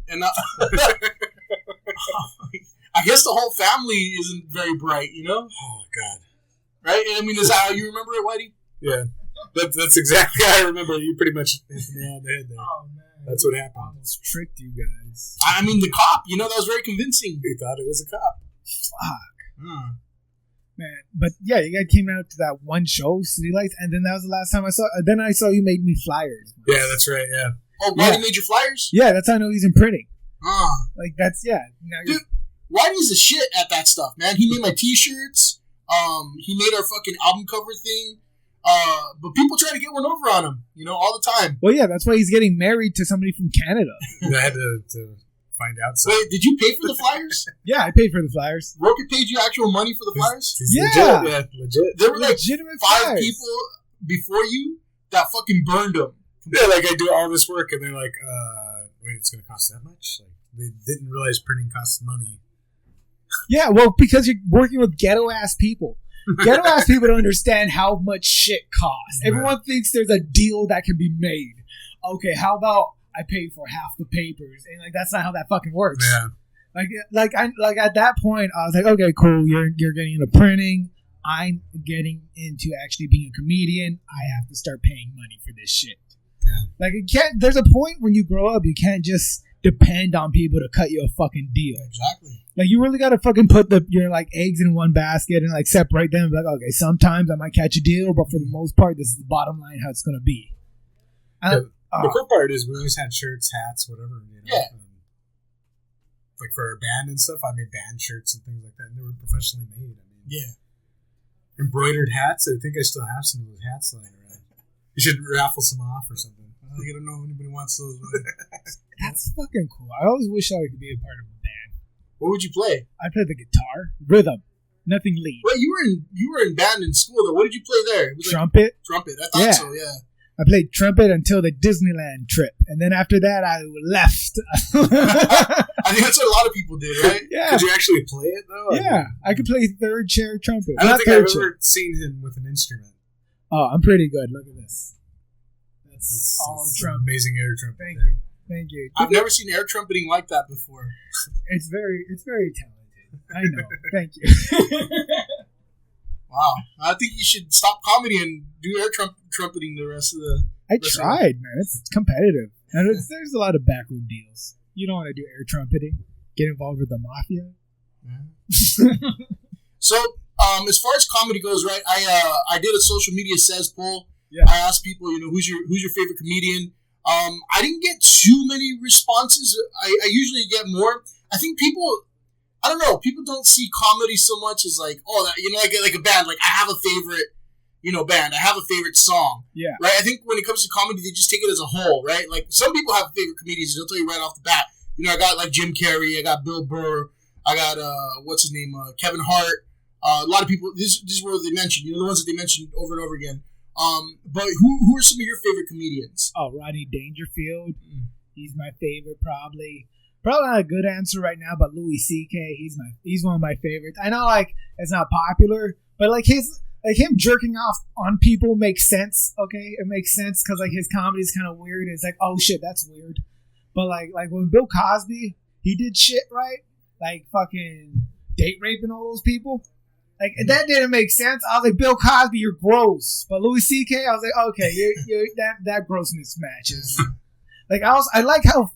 And I guess the whole family isn't very bright, you know? Oh, God. Right? And I mean, is that how you remember it, Whitey? Yeah. That's exactly how I remember. You pretty much hit the nail on the head there. Oh, man. That's what happened. I almost tricked you guys. I mean, the cop, you know, that was very convincing. He thought it was a cop. Fuck. Man, but yeah, you guys came out to that one show, City Lights, and then that was the last time I saw. Then I saw you made me flyers. Yeah, that's right. Yeah. Oh, Whitey made your flyers? Yeah, that's how I know he's in printing. Ah, like that's Dude, Whitey's a shit at that stuff, man. He made my T-shirts. He made our fucking album cover thing. But people try to get one over on him, you know, all the time. Well, yeah, that's why he's getting married to somebody from Canada. I had to find out something. Wait, did you pay for the flyers? Yeah, I paid for the flyers. Roque paid you actual money for the flyers? Yeah. Legit. There were like legitimate 5 flyers. people before you that fucking burned them. Yeah, like I do all this work and they're like, wait, it's going to cost that much? Like they didn't realize printing costs money. Yeah, well, because you're working with ghetto-ass people. Ghetto-ass people don't understand how much shit costs. Right. Everyone thinks there's a deal that can be made. Okay, how about I pay for half the papers? And like that's not how that fucking works. Yeah. Like at that point, I was like, okay, cool. You're getting into printing. I'm getting into actually being a comedian. I have to start paying money for this shit. Yeah. Like it can't. There's a point when you grow up, you can't just depend on people to cut you a fucking deal. Exactly. Like you really gotta fucking put your like eggs in one basket and like separate them. Like okay, sometimes I might catch a deal, but for the most part, this is the bottom line how it's gonna be. The cool part is we always had shirts, hats, whatever. You know, yeah. Like like for our band and stuff, I made band shirts and things like that, and they were professionally made. I mean, Yeah. Embroidered hats. I think I still have some of those hats lying around. You should raffle some off or something. I don't know if anybody wants those. That's fucking cool. I always wish I could be a part of a band. What would you play? I play the guitar, rhythm, nothing lead. Well, you were in band in school though. What did you play there? It was Trumpet. Trumpet. I thought so. Yeah. I played trumpet until the Disneyland trip, and then after that, I left. I think that's what a lot of people did, right? Yeah. Could you actually play it though? Yeah, I could play third chair trumpet. I don't Not think I've third chair. ever seen him with an instrument. Oh, I'm pretty good. Look at this. That's all It's trumpet. amazing air trumpet. Thank there. you. Thank you. I've never seen air trumpeting like that before. It's very talented. I know. Thank you. Wow. I think you should stop comedy and do air trumpeting the rest of the... I tried, man. It's competitive. And there's a lot of backroom deals. You don't want to do air trumpeting. Get involved with the mafia. Yeah. So, as far as comedy goes, right? I did a social media says poll. Yeah. I asked people, who's your favorite comedian. I didn't get too many responses. I usually get more. I think people, I don't know, people don't see comedy so much as like, oh, that, like a band. Like I have a favorite, band. I have a favorite song. Yeah. Right. I think when it comes to comedy, they just take it as a whole, right? Like some people have favorite comedians. They'll tell you right off the bat. I got like Jim Carrey. I got Bill Burr. I got what's his name? Kevin Hart. A lot of people. This is where they mentioned. The ones that they mentioned over and over again. But who are some of your favorite comedians? Oh, Rodney Dangerfield. He's my favorite, probably. Probably not a good answer right now, but Louis C.K. He's one of my favorites. I know, like, it's not popular, but like him jerking off on people makes sense. Okay, it makes sense because like his comedy is kind of weird. It's like, oh shit, that's weird. But like when Bill Cosby, he did shit right, like fucking date raping all those people. Like that didn't make sense. I was like, Bill Cosby, you're gross. But Louis C.K., I was like, okay, you're that grossness matches. Like I like how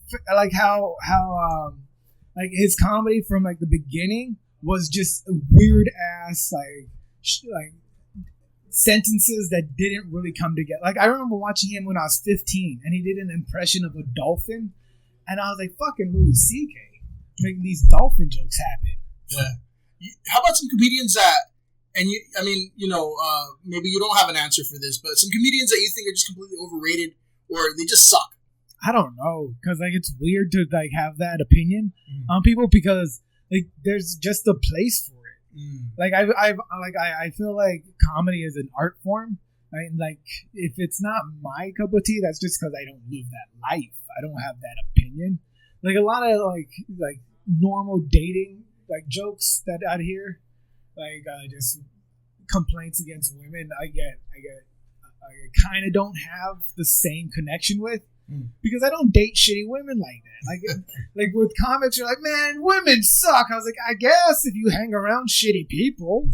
like his comedy from like the beginning was just weird ass like sentences that didn't really come together. Like I remember watching him when I was 15, and he did an impression of a dolphin, and I was like, fucking Louis C.K. making these dolphin jokes happen. Yeah. How about some comedians that, and maybe you don't have an answer for this, but some comedians that you think are just completely overrated or they just suck? I don't know, because like it's weird to like have that opinion on people because like there's just a place for it. Like I feel like comedy is an art form. Right? Like if it's not my cup of tea, that's just because I don't live that life. I don't have that opinion. Like a lot of like normal dating like jokes that I'd hear, like just complaints against women. I kind of don't have the same connection with. Because I don't date shitty women like that. Like with comics, you're like, man, women suck. I was like, I guess if you hang around shitty people,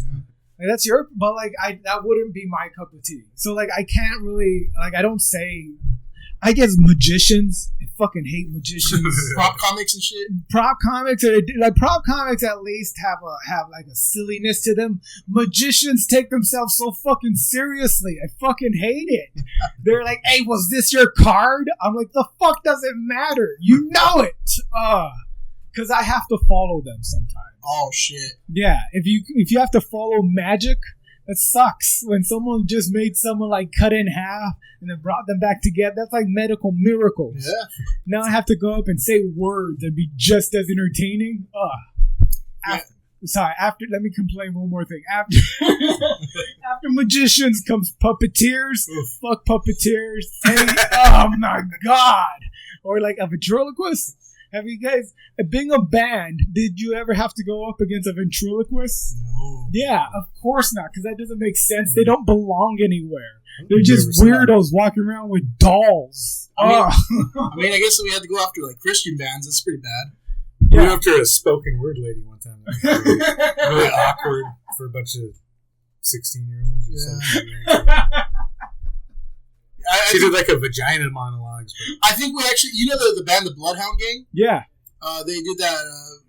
like that's your. But like, that wouldn't be my cup of tea. So like, I can't really like. I don't say. I guess magicians. I fucking hate magicians. Prop comics and shit. Prop comics are like prop comics. At least have like a silliness to them. Magicians take themselves so fucking seriously. I fucking hate it. They're like, "Hey, was this your card?" I'm like, "The fuck does it matter? You know it." Because I have to follow them sometimes. Oh shit. Yeah, if you have to follow magic. That sucks when someone just made someone like cut in half and then brought them back together. That's like medical miracles. Yeah. Now I have to go up and say words and be just as entertaining. Let me complain one more thing. After magicians comes puppeteers. Oof. Fuck puppeteers. Oh my god. Or like a ventriloquist. Have you guys, being a band, did you ever have to go up against a ventriloquist? No. Yeah, of course not, because that doesn't make sense. They don't belong anywhere. They're just weirdos walking around with dolls. I mean, I guess we had to go after like Christian bands. That's pretty bad. We went after a spoken word lady one time. Really awkward for a bunch of 16-year-olds or 17-year-olds. She did like a vagina monologues. But I think we actually, the band, the Bloodhound Gang? Yeah. They did that,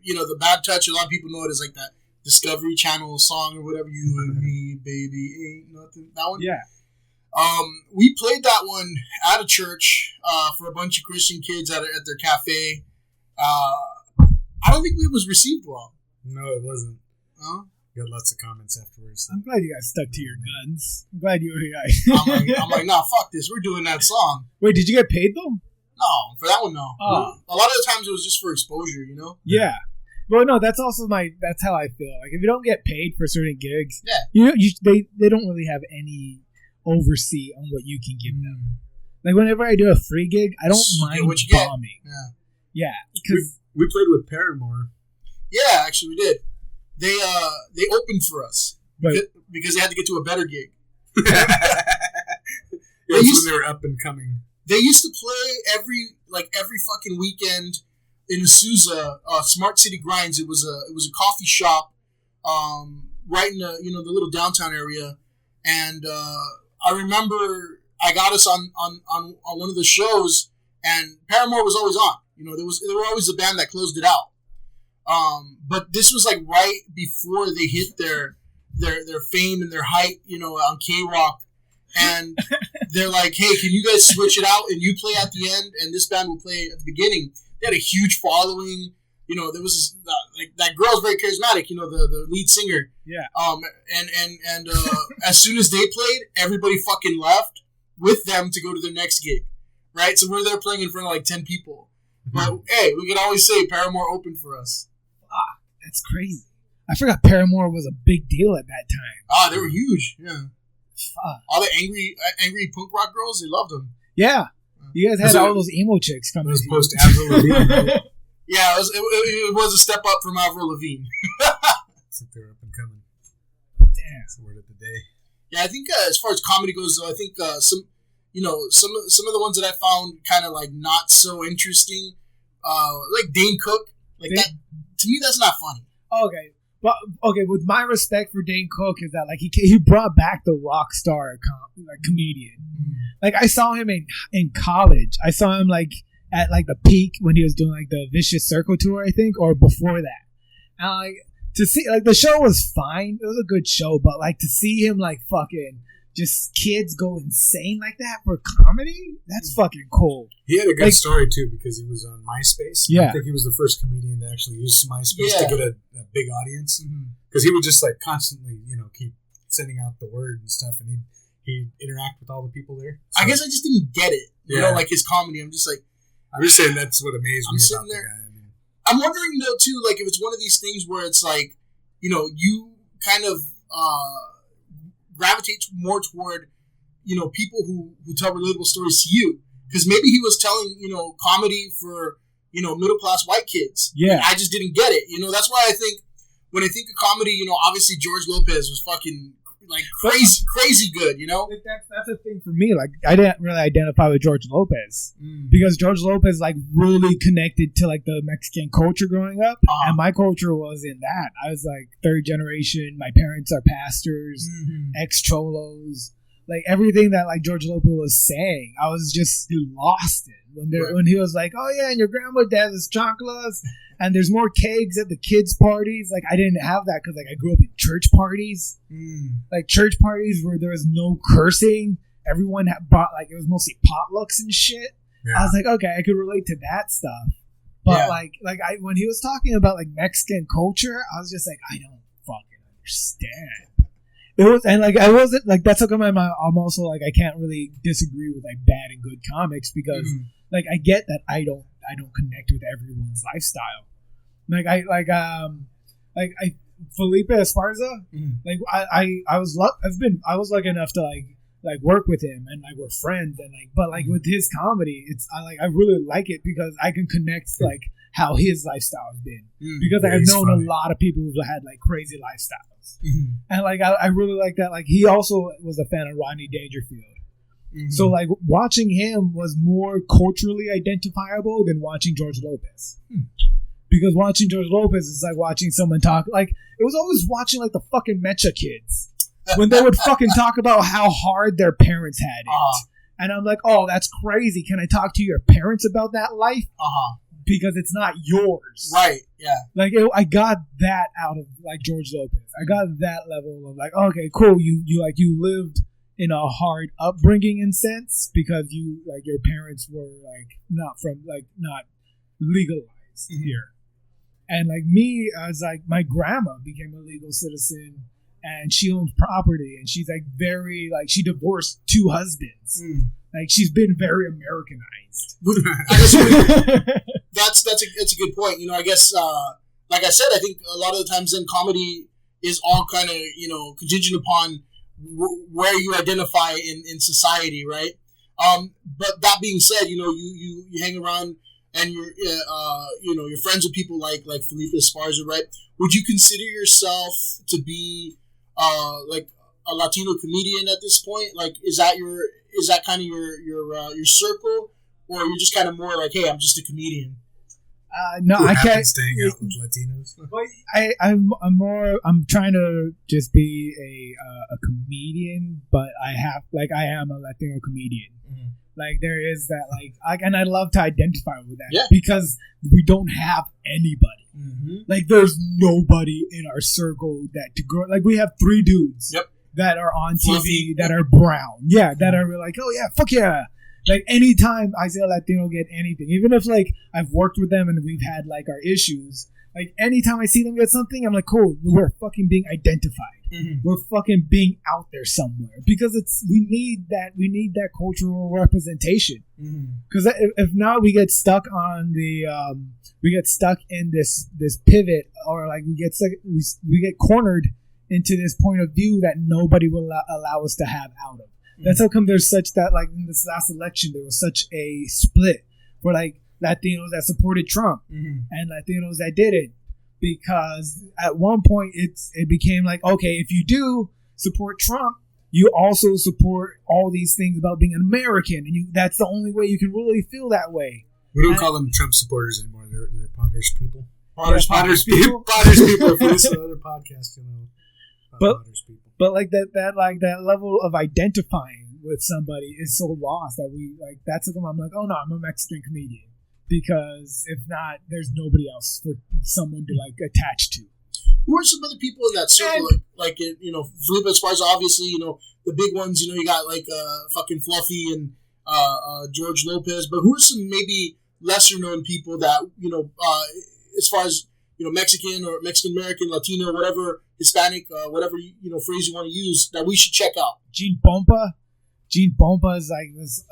the Bad Touch. A lot of people know it as like that Discovery Channel song or whatever. You and me, baby, ain't nothing. That one? Yeah. We played that one at a church for a bunch of Christian kids at their cafe. I don't think it was received well. No, it wasn't. Huh? You got lots of comments afterwards. I'm glad you guys stuck to your guns. I'm glad you were here. I'm like, nah, fuck this. We're doing that song. Wait, did you get paid though? No, for that one, no. Oh. A lot of the times it was just for exposure, you know? Yeah. Well, no, that's also that's how I feel. Like, if you don't get paid for certain gigs, yeah, they don't really have any oversee on what you can give them. Like, whenever I do a free gig, I don't mind what you bombing. Get. Yeah, because we played with Paramore. Yeah, actually, we did. They opened for us because they had to get to a better gig. When they were up and coming. They used to play every fucking weekend in Azusa, Smart City Grinds. It was a coffee shop, right in the little downtown area, and I remember I got us on one of the shows, and Paramore was always on. You know, they were always the band that closed it out. But this was like right before they hit their fame and their height, you know, on K-Rock. And they're like, hey, can you guys switch it out and you play at the end and this band will play at the beginning? They had a huge following. You know, there was that girl's very charismatic, you know, the lead singer. Yeah. And as soon as they played, everybody fucking left with them to go to their next gig. Right? So we're there playing in front of like 10 people. But hey, we can always say Paramore opened for us. Ah, that's crazy. I forgot Paramore was a big deal at that time. Ah, they were huge. Yeah. Fuck. All the angry punk rock girls, they loved them. Yeah. You guys had all those emo chicks coming. It was post Avril Lavigne. Yeah, it was a step up from Avril Lavigne. It's like they're up and coming. Damn. That's the word of the day. Yeah, I think as far as comedy goes, though, I think some of the ones that I found kind of like not so interesting, like Dane Cook, like that. To me, that's not funny. Okay. But with my respect for Dane Cook is that like he brought back the rock star comedian. Like I saw him in college. I saw him like at like the peak when he was doing like the Vicious Circle tour, I think, or before that. And like to see like the show was fine. It was a good show, but like to see him like fucking just kids go insane like that for comedy, that's fucking cool. He had a good story too because he was on MySpace. Yeah. I think he was the first comedian to actually use MySpace to get a big audience because he would just like constantly, you know, keep sending out the word and stuff, and he'd interact with all the people there. So, I guess I just didn't get it. You know, like his comedy. I'm just saying that's what amazed me about the guy. I mean, I'm wondering though too, like if it's one of these things where it's like, you know, you kind of gravitate more toward, you know, people who tell relatable stories to you, because maybe he was telling, you know, comedy for, you know, middle class white kids. Yeah, I just didn't get it. You know, that's why I think when I think of comedy, you know, obviously George Lopez was fucking like crazy good. You know, that's a thing for me. Like I didn't really identify with George Lopez because George Lopez like really connected to like the Mexican culture growing up, and my culture wasn't that. I was like third generation. My parents are pastors, ex-cholos. Like everything that like George Lopez was saying, I was just lost in when he was like, "Oh yeah, and your grandma does chocolates, and there's more cakes at the kids' parties." Like I didn't have that because like I grew up in church parties, like church parties where there was no cursing. Everyone brought like it was mostly potlucks and shit. Yeah. I was like, okay, I could relate to that stuff, but when he was talking about like Mexican culture, I was just like, I don't fucking understand. It was, and like I wasn't like that's how come I'm also like I can't really disagree with like bad and good comics because like I get that I don't connect with everyone's lifestyle. Felipe Esparza, like I was lucky enough to like work with him and like we're friends and like but like with his comedy I really like it because I can connect like how his lifestyle has been because I've known a lot of people who've had like crazy lifestyles. And like I really like that. Like he also was a fan of Rodney Dangerfield, so like watching him was more culturally identifiable than watching George Lopez. Because watching George Lopez is like watching someone talk. Like it was always watching like the fucking Mecha kids when they would fucking talk about how hard their parents had it, and I'm like, oh, that's crazy. Can I talk to your parents about that life? Because it's not yours. Right, yeah. Like, I got that out of, like, George Lopez. I got that level of, like, okay, cool, you lived in a hard upbringing in sense because you, like, your parents were, like, not legalized here. And like me, as like my grandma became a legal citizen, and she owns property, and she's like very like she divorced 2 husbands. Like she's been very Americanized. That's a good point. I guess like I said, I think a lot of the times then comedy is all kind of contingent upon where you identify in society, right? But that being said, you hang around and you're friends with people like Felipe Esparza, right? Would you consider yourself to be like a Latino comedian at this point? Like, is that kind of your circle, or you're just kind of more like, hey, I'm just a comedian? No, I can't. Staying out with Latinos. I'm trying to just be a comedian, but I am a Latino comedian. Mm-hmm. Like there is that and I love to identify with that because we don't have anybody. Mm-hmm. Like there's nobody in our circle that to grow. Like we have 3 dudes that are on TV that are brown. Yeah, that are like, oh yeah, fuck yeah. Like anytime I see a Latino get anything, even if like I've worked with them and we've had like our issues, like anytime I see them get something, I'm like, cool, we're fucking being identified. Mm-hmm. We're fucking being out there somewhere because we need that cultural representation. Because if not, we get stuck on in this pivot, or like we get cornered into this point of view that nobody will allow us to have out of. That's how come there's such that, like in this last election, there was such a split for like Latinos that supported Trump and Latinos that didn't. Because at one point it became like, okay, if you do support Trump, you also support all these things about being an American, and that's the only way you can really feel that way. We don't call them Trump supporters anymore. They're Potters people. Potters people. Potters people. If you listen to other podcasts, Potters people. But like that level of identifying with somebody is so lost that we like. That's when I'm like, oh no, I'm a Mexican comedian, because if not, there's nobody else for someone to like attach to. Who are some other people in that circle? Like Felipe Esparza, obviously, the big ones. You got like fucking Fluffy and George Lopez. But who are some maybe lesser known people that as far as Mexican or Mexican American, Latino, whatever, Hispanic, whatever phrase you want to use, that we should check out? Gene Pompa. Gene Pompa is like this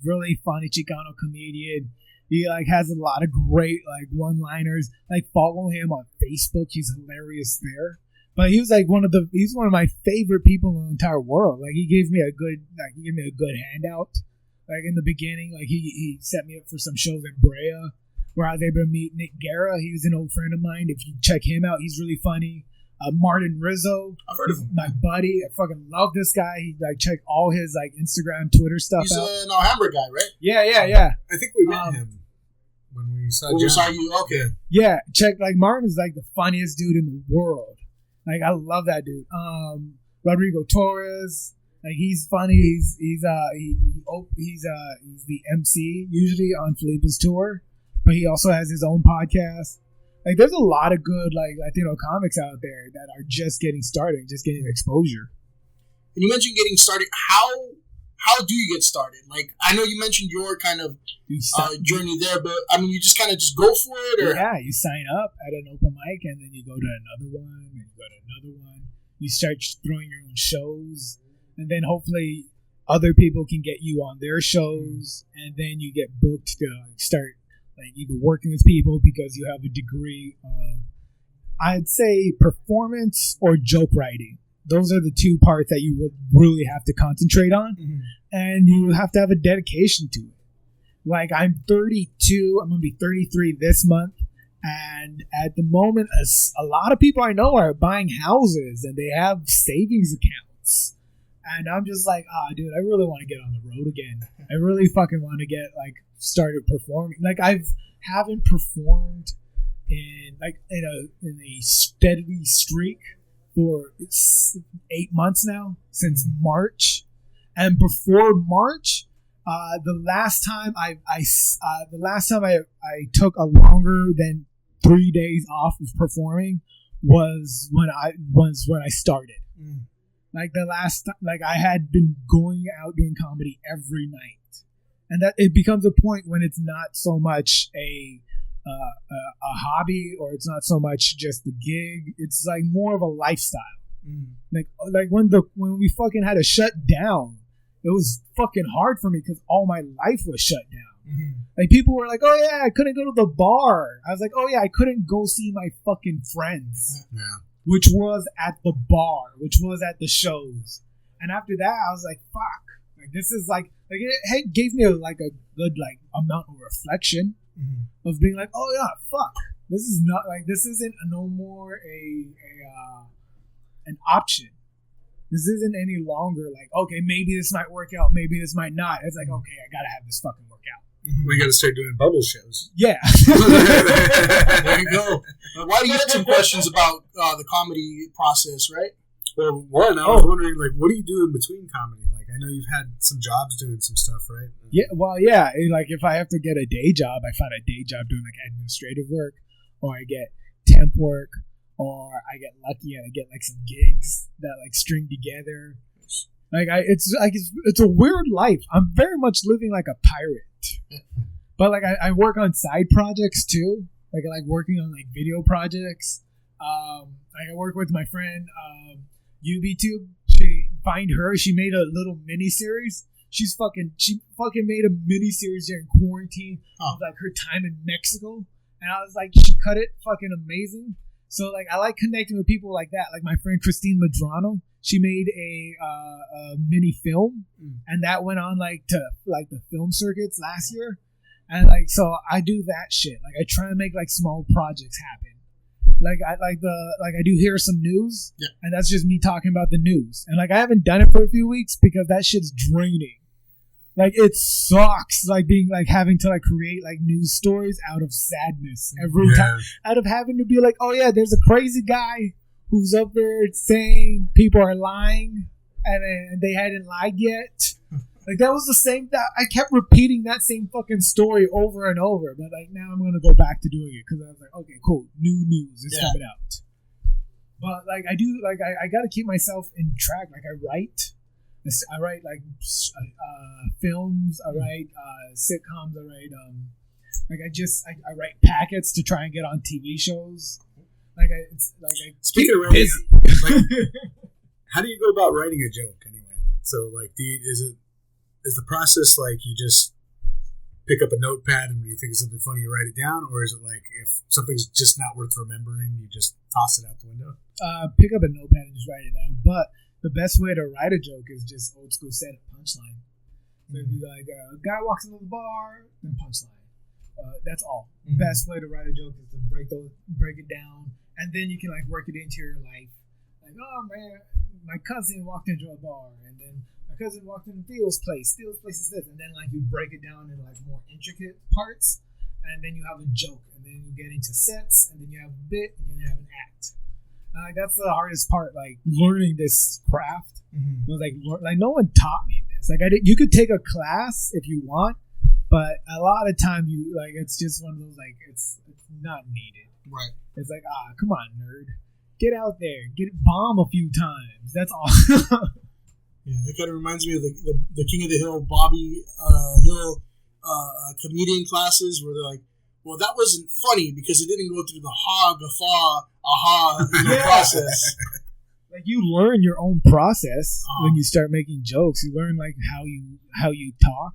really funny Chicano comedian. He like has a lot of great like one-liners. Like follow him on Facebook. He's hilarious there. But he was like he's one of my favorite people in the entire world. Like he gave me a good handout. Like in the beginning, like he set me up for some shows in Brea where I was able to meet Nick Guerra. He was an old friend of mine. If you check him out, he's really funny. Martin Rizzo, I've heard of him. My buddy. I fucking love this guy. He like check all his like Instagram, Twitter stuff he's out. He's an Alhambra guy, right? Yeah. I think we met him when we saw John. We saw you. Okay. Yeah, check like Martin is like the funniest dude in the world. Like I love that dude. Rodrigo Torres, like he's funny. He's the MC usually on Felipe's tour, but he also has his own podcast. Like there's a lot of good like Latino comics out there that are just getting started, just getting exposure. And you mentioned getting started. How do you get started? Like I know you mentioned your kind of journey there, but I mean you just kind of just go for it, or yeah, you sign up at an open mic and then you go to another one and you go to another one. You start throwing your own shows, and then hopefully other people can get you on their shows, and then you get booked to start like either working with people because you have a degree of, I'd say, performance or joke writing. Those are the 2 parts that you really have to concentrate on, and you have to have a dedication to it. Like I'm 32, I'm gonna be 33 this month, and at the moment, a lot of people I know are buying houses and they have savings accounts, and I'm just like, dude, I really want to get on the road again. I really fucking want to get like started performing. Like haven't performed in a steady streak for 8 months now, since March. And before March, the last time I took a longer than 3 days off of performing was when I started. Like the last time, like I had been going out doing comedy every night, and that it becomes a point when it's not so much a a hobby, or it's not so much just the gig. It's like more of a lifestyle. Like when we fucking had to shut down, it was fucking hard for me because all my life was shut down. Like people were like, "Oh yeah, I couldn't go to the bar." I was like, "Oh yeah, I couldn't go see my fucking friends," which was at the bar, which was at the shows. And after that, I was like, "Fuck!" Like this is like it gave me a good amount of reflection of being like, "Oh yeah, fuck." This is not like this isn't no more an option. This isn't any longer like, okay, maybe this might work out, maybe this might not. It's like, okay, I gotta have this fucking work out. We gotta start doing bubble shows. Yeah. There you go. Why do you have some questions about the comedy process, right? Well, one, I was wondering, like, what do you do in between comedy? Like, I know you've had some jobs doing some stuff, right? Yeah, well, yeah. Like, if I have to get a day job, I find a day job doing like administrative work, or I get temp work, or I get lucky and I get like some gigs that like string together. Like it's a weird life. I'm very much living like a pirate, but like I work on side projects too. Like I like working on like video projects. Like I work with my friend UBTube. She made a little mini series. She fucking made a mini series during quarantine of like her time in Mexico, and I was like, she cut it fucking amazing. So like I like connecting with people like that. Like my friend Christine Madrano, she made a mini film, and that went on like to like the film circuits last year, and like so I do that shit. Like I try to make like small projects happen. Like I do hear some news, and that's just me talking about the news. And like I haven't done it for a few weeks because that shit's draining. Like it sucks, like being like having to like create like news stories out of sadness every time, out of having to be like, oh yeah, there's a crazy guy who's up there saying people are lying, and they hadn't lied yet. Like that was the same. That I kept repeating that same fucking story over and over. But like now I'm gonna go back to doing it because I was like, okay, cool, new news is coming out. But like I do, like I gotta keep myself in track. Like I write like films. I write sitcoms. I write I write packets to try and get on TV shows. Speaking of writing, like, how do you go about writing a joke anyway? So like, is the process like you just pick up a notepad and when you think of something funny, you write it down, or is it like if something's just not worth remembering, you just toss it out the window? Pick up a notepad and just write it down. But the best way to write a joke is just old school setup punchline. So if you like a guy walks into the bar, then punchline. That's all. Best way to write a joke is to break it down, and then you can like work it into your life. Like, oh man, my cousin walked into a bar, and then my cousin walked into Theo's place. Theo's place is this, and then like you break it down into like more intricate parts, and then you have a joke, and then you get into sets, and then you have a bit, and then you have an act. That's the hardest part, like learning this craft. Was like no one taught me this. Like you could take a class if you want, but a lot of time you like it's just one of those like it's not needed. Right. It's like come on, nerd, get out there, get bomb a few times. That's all. Yeah, that kind of reminds me of the King of the Hill, Bobby Hill comedian classes where they're like, well, that wasn't funny because it didn't go through the guffaw, process. Like you learn your own process when you start making jokes. You learn like how you talk.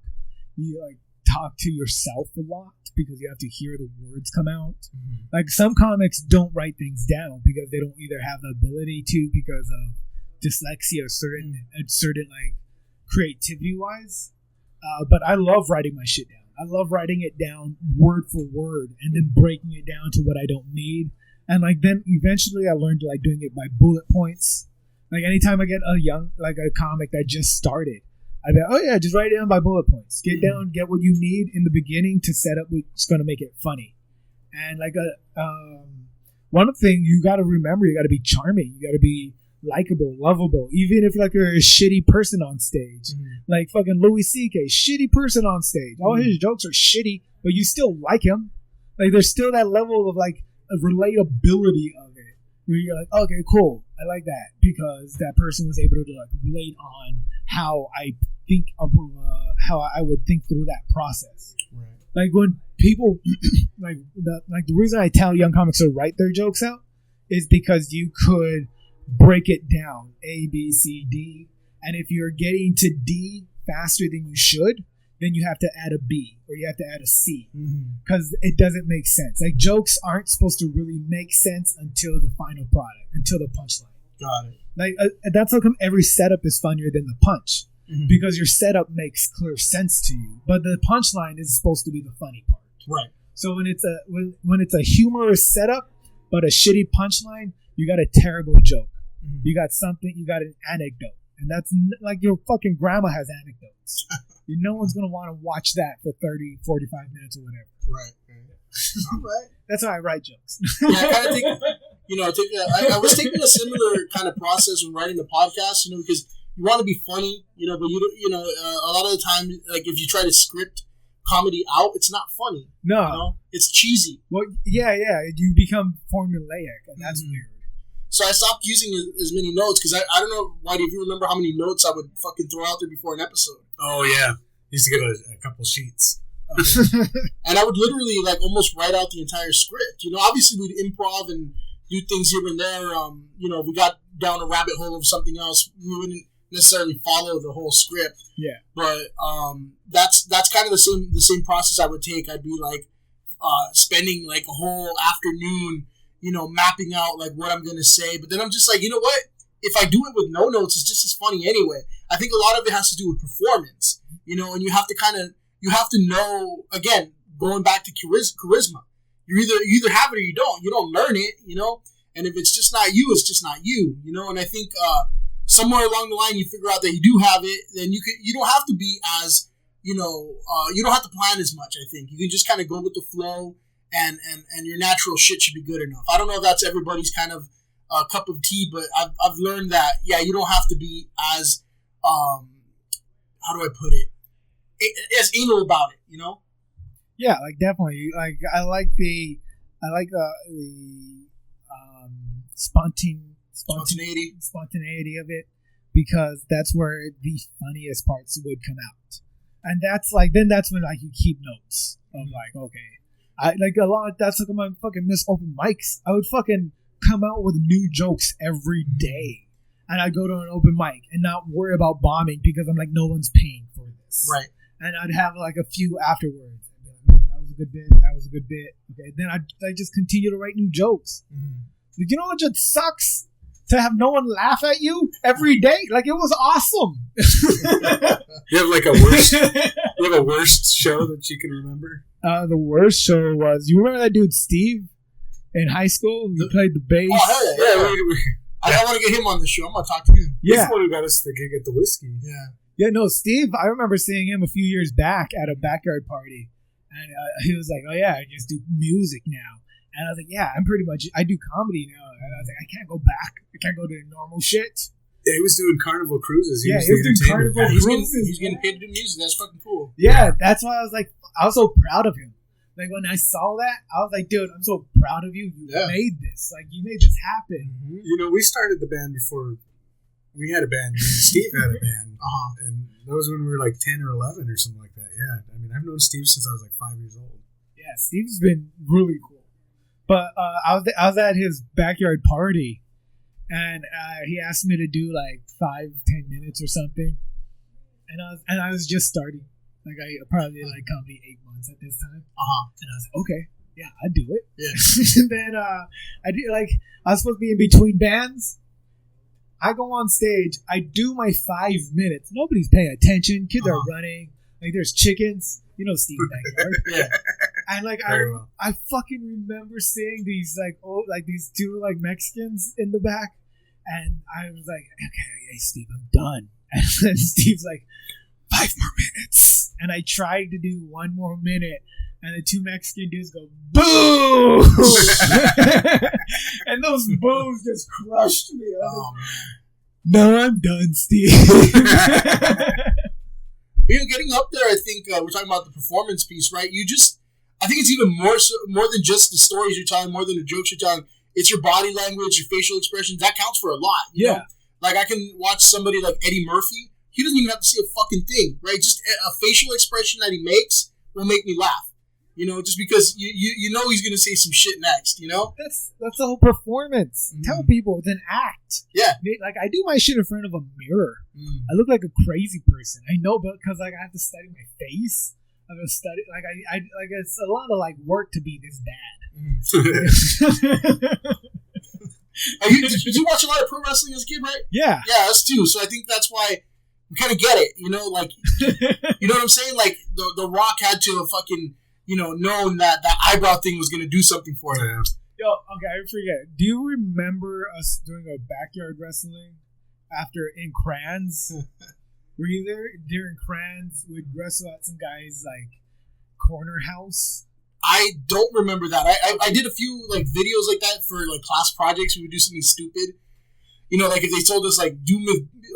You like talk to yourself a lot because you have to hear the words come out. Like some comics don't write things down because they don't either have the ability to because of dyslexia or certain like creativity wise. But I love writing my shit down. I love writing it down word for word and then breaking it down to what I don't need. And like then eventually I learned like doing it by bullet points. Like anytime I get a comic that just started, I'd be like, oh yeah, just write it down by bullet points. Get what you need in the beginning to set up what's going to make it funny. And like one thing you got to remember, you got to be charming. You got to be likable, lovable, even if like you're a shitty person on stage. Like fucking Louis C.K., shitty person on stage. All his jokes are shitty, but you still like him. Like there's still that level of like a relatability of it where you're like, okay, cool, I like that because that person was able to like relate on how I think of how I would think through that process. Right. Like when people the reason I tell young comics to write their jokes out is because you could break it down A, B, C, D, and if you're getting to D faster than you should, then you have to add a B or you have to add a C because it doesn't make sense. Like jokes aren't supposed to really make sense until the final product, until the punchline. Got it. Like that's how come every setup is funnier than the punch because your setup makes clear sense to you, but the punchline is supposed to be the funny part. Right. So when it's a humorous setup but a shitty punchline, you got a terrible joke. You got an anecdote, and that's like your fucking grandma has anecdotes. No one's gonna want to watch that for 30, 45 minutes or whatever. Right. Right. That's how I write jokes. Yeah, I kind of think, I was taking a similar kind of process when writing the podcast, because you want to be funny, but a lot of the time, like if you try to script comedy out, it's not funny. No. It's cheesy. Well, yeah. You become formulaic, and that's weird. So I stopped using as many notes because I don't know, Whitey, if you remember how many notes I would fucking throw out there before an episode. Oh, yeah. Used to get a couple sheets. Okay. And I would literally like almost write out the entire script. Obviously we'd improv and do things here and there. If we got down a rabbit hole of something else, we wouldn't necessarily follow the whole script. Yeah. But that's kind of the same process I would take. I'd be like spending like a whole afternoon, mapping out like what I'm gonna say. But then I'm just like, you know what? If I do it with no notes, it's just as funny anyway. I think a lot of it has to do with performance, and you have to know, again, going back to charisma. You either have it or you don't. You don't learn it, and if it's just not you, it's just not you, and I think somewhere along the line you figure out that you do have it, then you don't have to be as, you don't have to plan as much. I think you can just kind of go with the flow, and your natural shit should be good enough. I don't know if that's everybody's kind of cup of tea, but I've learned that, yeah, you don't have to be as, how do I put it, as anal about it, Yeah, like definitely. Like I like the spontaneity of it, because that's where the funniest parts would come out, and that's when like you keep notes of like, okay, I like a lot. That's like my fucking miss open mics. I would fucking come out with new jokes every day, and I'd go to an open mic and not worry about bombing because I'm like, no one's paying for this, right? And I'd have like a few afterwards. And be like, okay, that was a good bit. That was a good bit. Okay, then I just continue to write new jokes. Like, you know what just sucks? To have no one laugh at you every day. Like, it was awesome. You have like a worst show that you can remember? The worst show was, you remember that dude Steve in high school? He played the bass. Oh, hell yeah. I want to get him on the show. I'm going to talk to him. Yeah. He's the one who got us the gig at the Whiskey. Yeah. Yeah, no, Steve, I remember seeing him a few years back at a backyard party. And he was like, oh yeah, I just do music now. And I was like, yeah, I do comedy now. And I was like, I can't go back. I can't go to normal shit. Yeah, he was doing Carnival Cruises. He was doing Carnival Cruises. He's getting paid to do music. That's fucking cool. Yeah, that's why I was like, I was so proud of him. Like, when I saw that, I was like, dude, I'm so proud of you. You made this. Like, you made this happen. We started the band before we had a band. Steve had a band. And that was when we were like 10 or 11 or something like that. Yeah. I mean, I've known Steve since I was like 5 years old. Yeah, Steve's been really cool. But I was at his backyard party, and he asked me to do like 5-10 minutes or something, and I was just starting. Like, I probably did like comedy 8 months at this time. And I was like, okay, yeah, I'd do it. Yeah. And then I did, like, I was supposed to be in between bands. I go on stage. I do my 5 minutes. Nobody's paying attention. Kids are running. Like, there's chickens. Steve's backyard. Yeah. And like I fucking remember seeing these these two like Mexicans in the back, and I was like, okay, hey Steve, I'm done. And then Steve's like, 5 more minutes. And I tried to do 1 more minute, and the two Mexican dudes go, boo! And those boos just crushed me. I was like, no, I'm done, Steve. Getting up there, I think we're talking about the performance piece, right? I think it's even more than just the stories you're telling, more than the jokes you're telling. It's your body language, your facial expressions. That counts for a lot. You know? Like, I can watch somebody like Eddie Murphy. He doesn't even have to say a fucking thing, right? Just a facial expression that he makes will make me laugh. You know, just because you know he's gonna say some shit next. You know, that's the whole performance. Tell people, then act. Yeah, like I do my shit in front of a mirror. I look like a crazy person. I know, but because like I have to study my face. I'm gonna study like I like it's a lot of like work to be this bad. Did you watch a lot of pro wrestling as a kid, right? Yeah, us too. So I think that's why we kind of get it. You know, like you know what I'm saying? Like the Rock had to have fucking known that eyebrow thing was gonna do something for him. Yo, okay, I forget. Do you remember us doing a backyard wrestling after in Crayons? Were you there during Crayons? We'd wrestle at some guy's like corner house. I don't remember that. I did a few like videos like that for like class projects. We would do something stupid. You know, like if they told us like do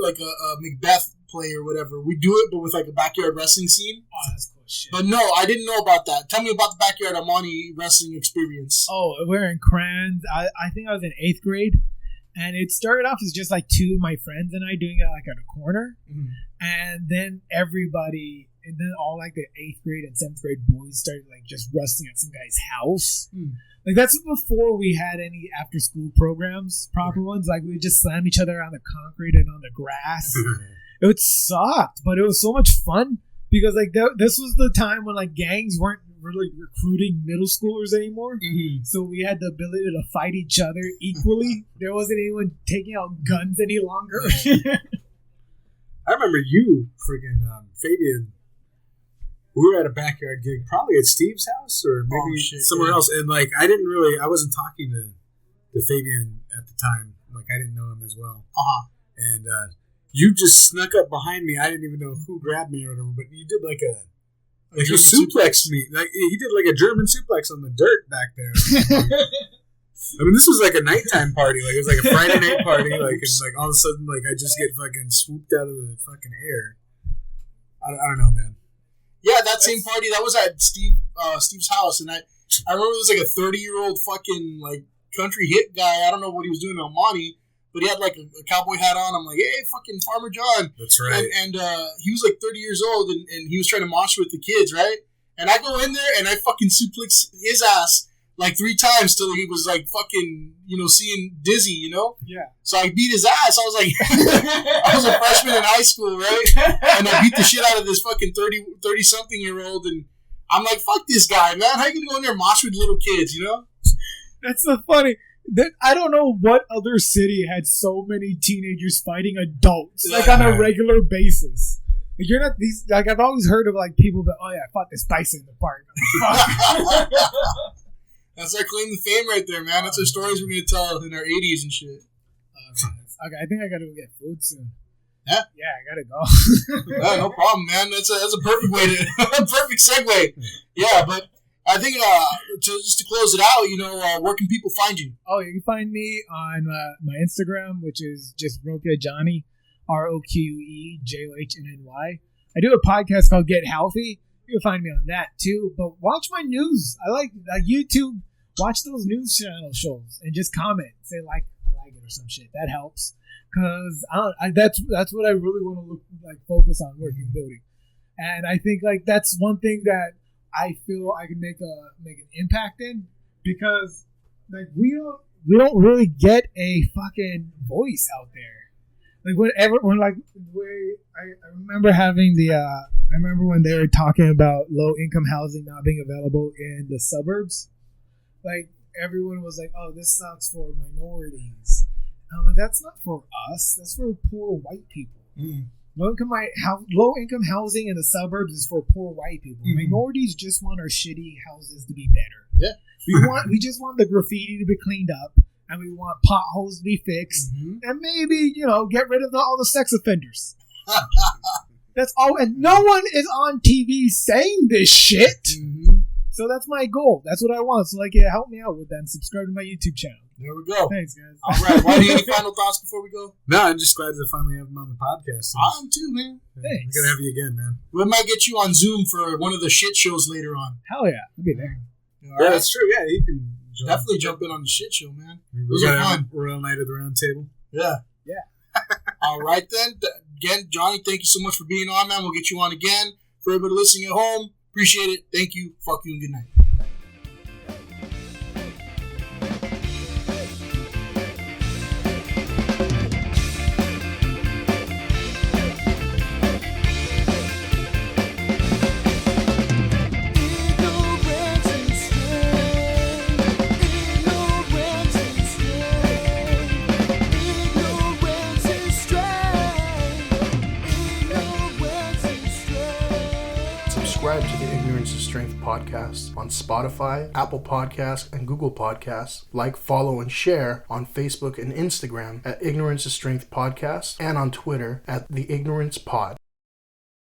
like a Macbeth play or whatever, we do it, but with like a backyard wrestling scene. Oh, that's cool shit. But no, I didn't know about that. Tell me about the backyard Armani wrestling experience. Oh, we're in Crayons. I think I was in 8th grade. And it started off as just like two of my friends and I doing it like at a corner. And then all like the 8th grade and 7th grade boys started like just wrestling at some guy's house. Like that's before we had any after school programs, proper ones. Like we would just slam each other on the concrete and on the grass. It sucked, but it was so much fun because like this was the time when like gangs weren't really recruiting middle schoolers anymore. So we had the ability to fight each other equally. There wasn't anyone taking out guns any longer. I remember you, freaking Fabian. We were at a backyard gig, probably at Steve's house or maybe somewhere else. And like, I wasn't talking to Fabian at the time. Like, I didn't know him as well. And you just snuck up behind me. I didn't even know who grabbed me or whatever, but you did like a suplex me. Like he did like a German suplex on the dirt back there. I mean, this was like a nighttime party. Like it was like a Friday night party. Like and like all of a sudden, like I just get fucking swooped out of the fucking air. I don't know, man. Yeah, that same party that was at Steve's house, and I remember it was like a 30-year-old fucking like country hit guy. I don't know what he was doing on Monty, but he had like a cowboy hat on. I'm like, hey, fucking Farmer John. That's right. And he was like 30 years old, and he was trying to mosh with the kids, right? And I go in there, and I fucking suplex his ass like 3 times till he was like fucking, seeing dizzy, Yeah. So I beat his ass. I was like, I was a freshman in high school, right? And I beat the shit out of this fucking 30-something-year-old, and I'm like, fuck this guy, man. How you gonna go in there and mosh with little kids, That's so funny. I don't know what other city had so many teenagers fighting adults like on a regular basis. Like, you're not these like I've always heard of like people that I fought this bison in the park. That's our claim to fame right there, man. That's our stories we're gonna tell in our 80s and shit. Okay, I think I gotta go get food soon. Yeah, I gotta go. Yeah, no problem, man. That's a perfect way to perfect segue. Yeah, but I think just to close it out, where can people find you? Oh, you can find me on my Instagram, which is just Roque Johnny, ROQEJOHNNY. I do a podcast called Get Healthy. You can find me on that too. But watch my news. I like YouTube. Watch those news channel shows and just comment, say I like it or some shit. That helps because that's what I really want to focus on working building. And I think that's one thing that I feel I can make an impact in because we don't really get a fucking voice out there. I remember having I remember when they were talking about low income housing not being available in the suburbs. Like everyone was like, "Oh, this sucks for minorities." That's not for us. That's for poor white people. Low income housing in the suburbs is for poor white people. Minorities just want our shitty houses to be better. Yeah, we just want the graffiti to be cleaned up, and we want potholes to be fixed, and maybe get rid of all the sex offenders. That's all, and no one is on TV saying this shit. So that's my goal. That's what I want. So help me out with that and subscribe to my YouTube channel. There we go. Thanks, guys. All right. Whitey, any final thoughts before we go? No, I'm just glad to finally have him on the podcast. I am too, man. Thanks. We're going to have you again, man. We might get you on Zoom for one of the shit shows later on. Hell yeah. I'll be there. Yeah, that's true. Yeah, you can definitely jump in on the shit show, man. Those are fun. Royal Night at the Round Table. Yeah. All right, then. Again, Johnny, thank you so much for being on, man. We'll get you on again. For everybody listening at home, Appreciate it. Thank you. Fuck you and good night. Subscribe to the Ignorance is Strength podcast on Spotify, Apple Podcasts, and Google Podcasts. Like, follow, and share on Facebook and Instagram at Ignorance is Strength Podcast and on Twitter at The Ignorance Pod.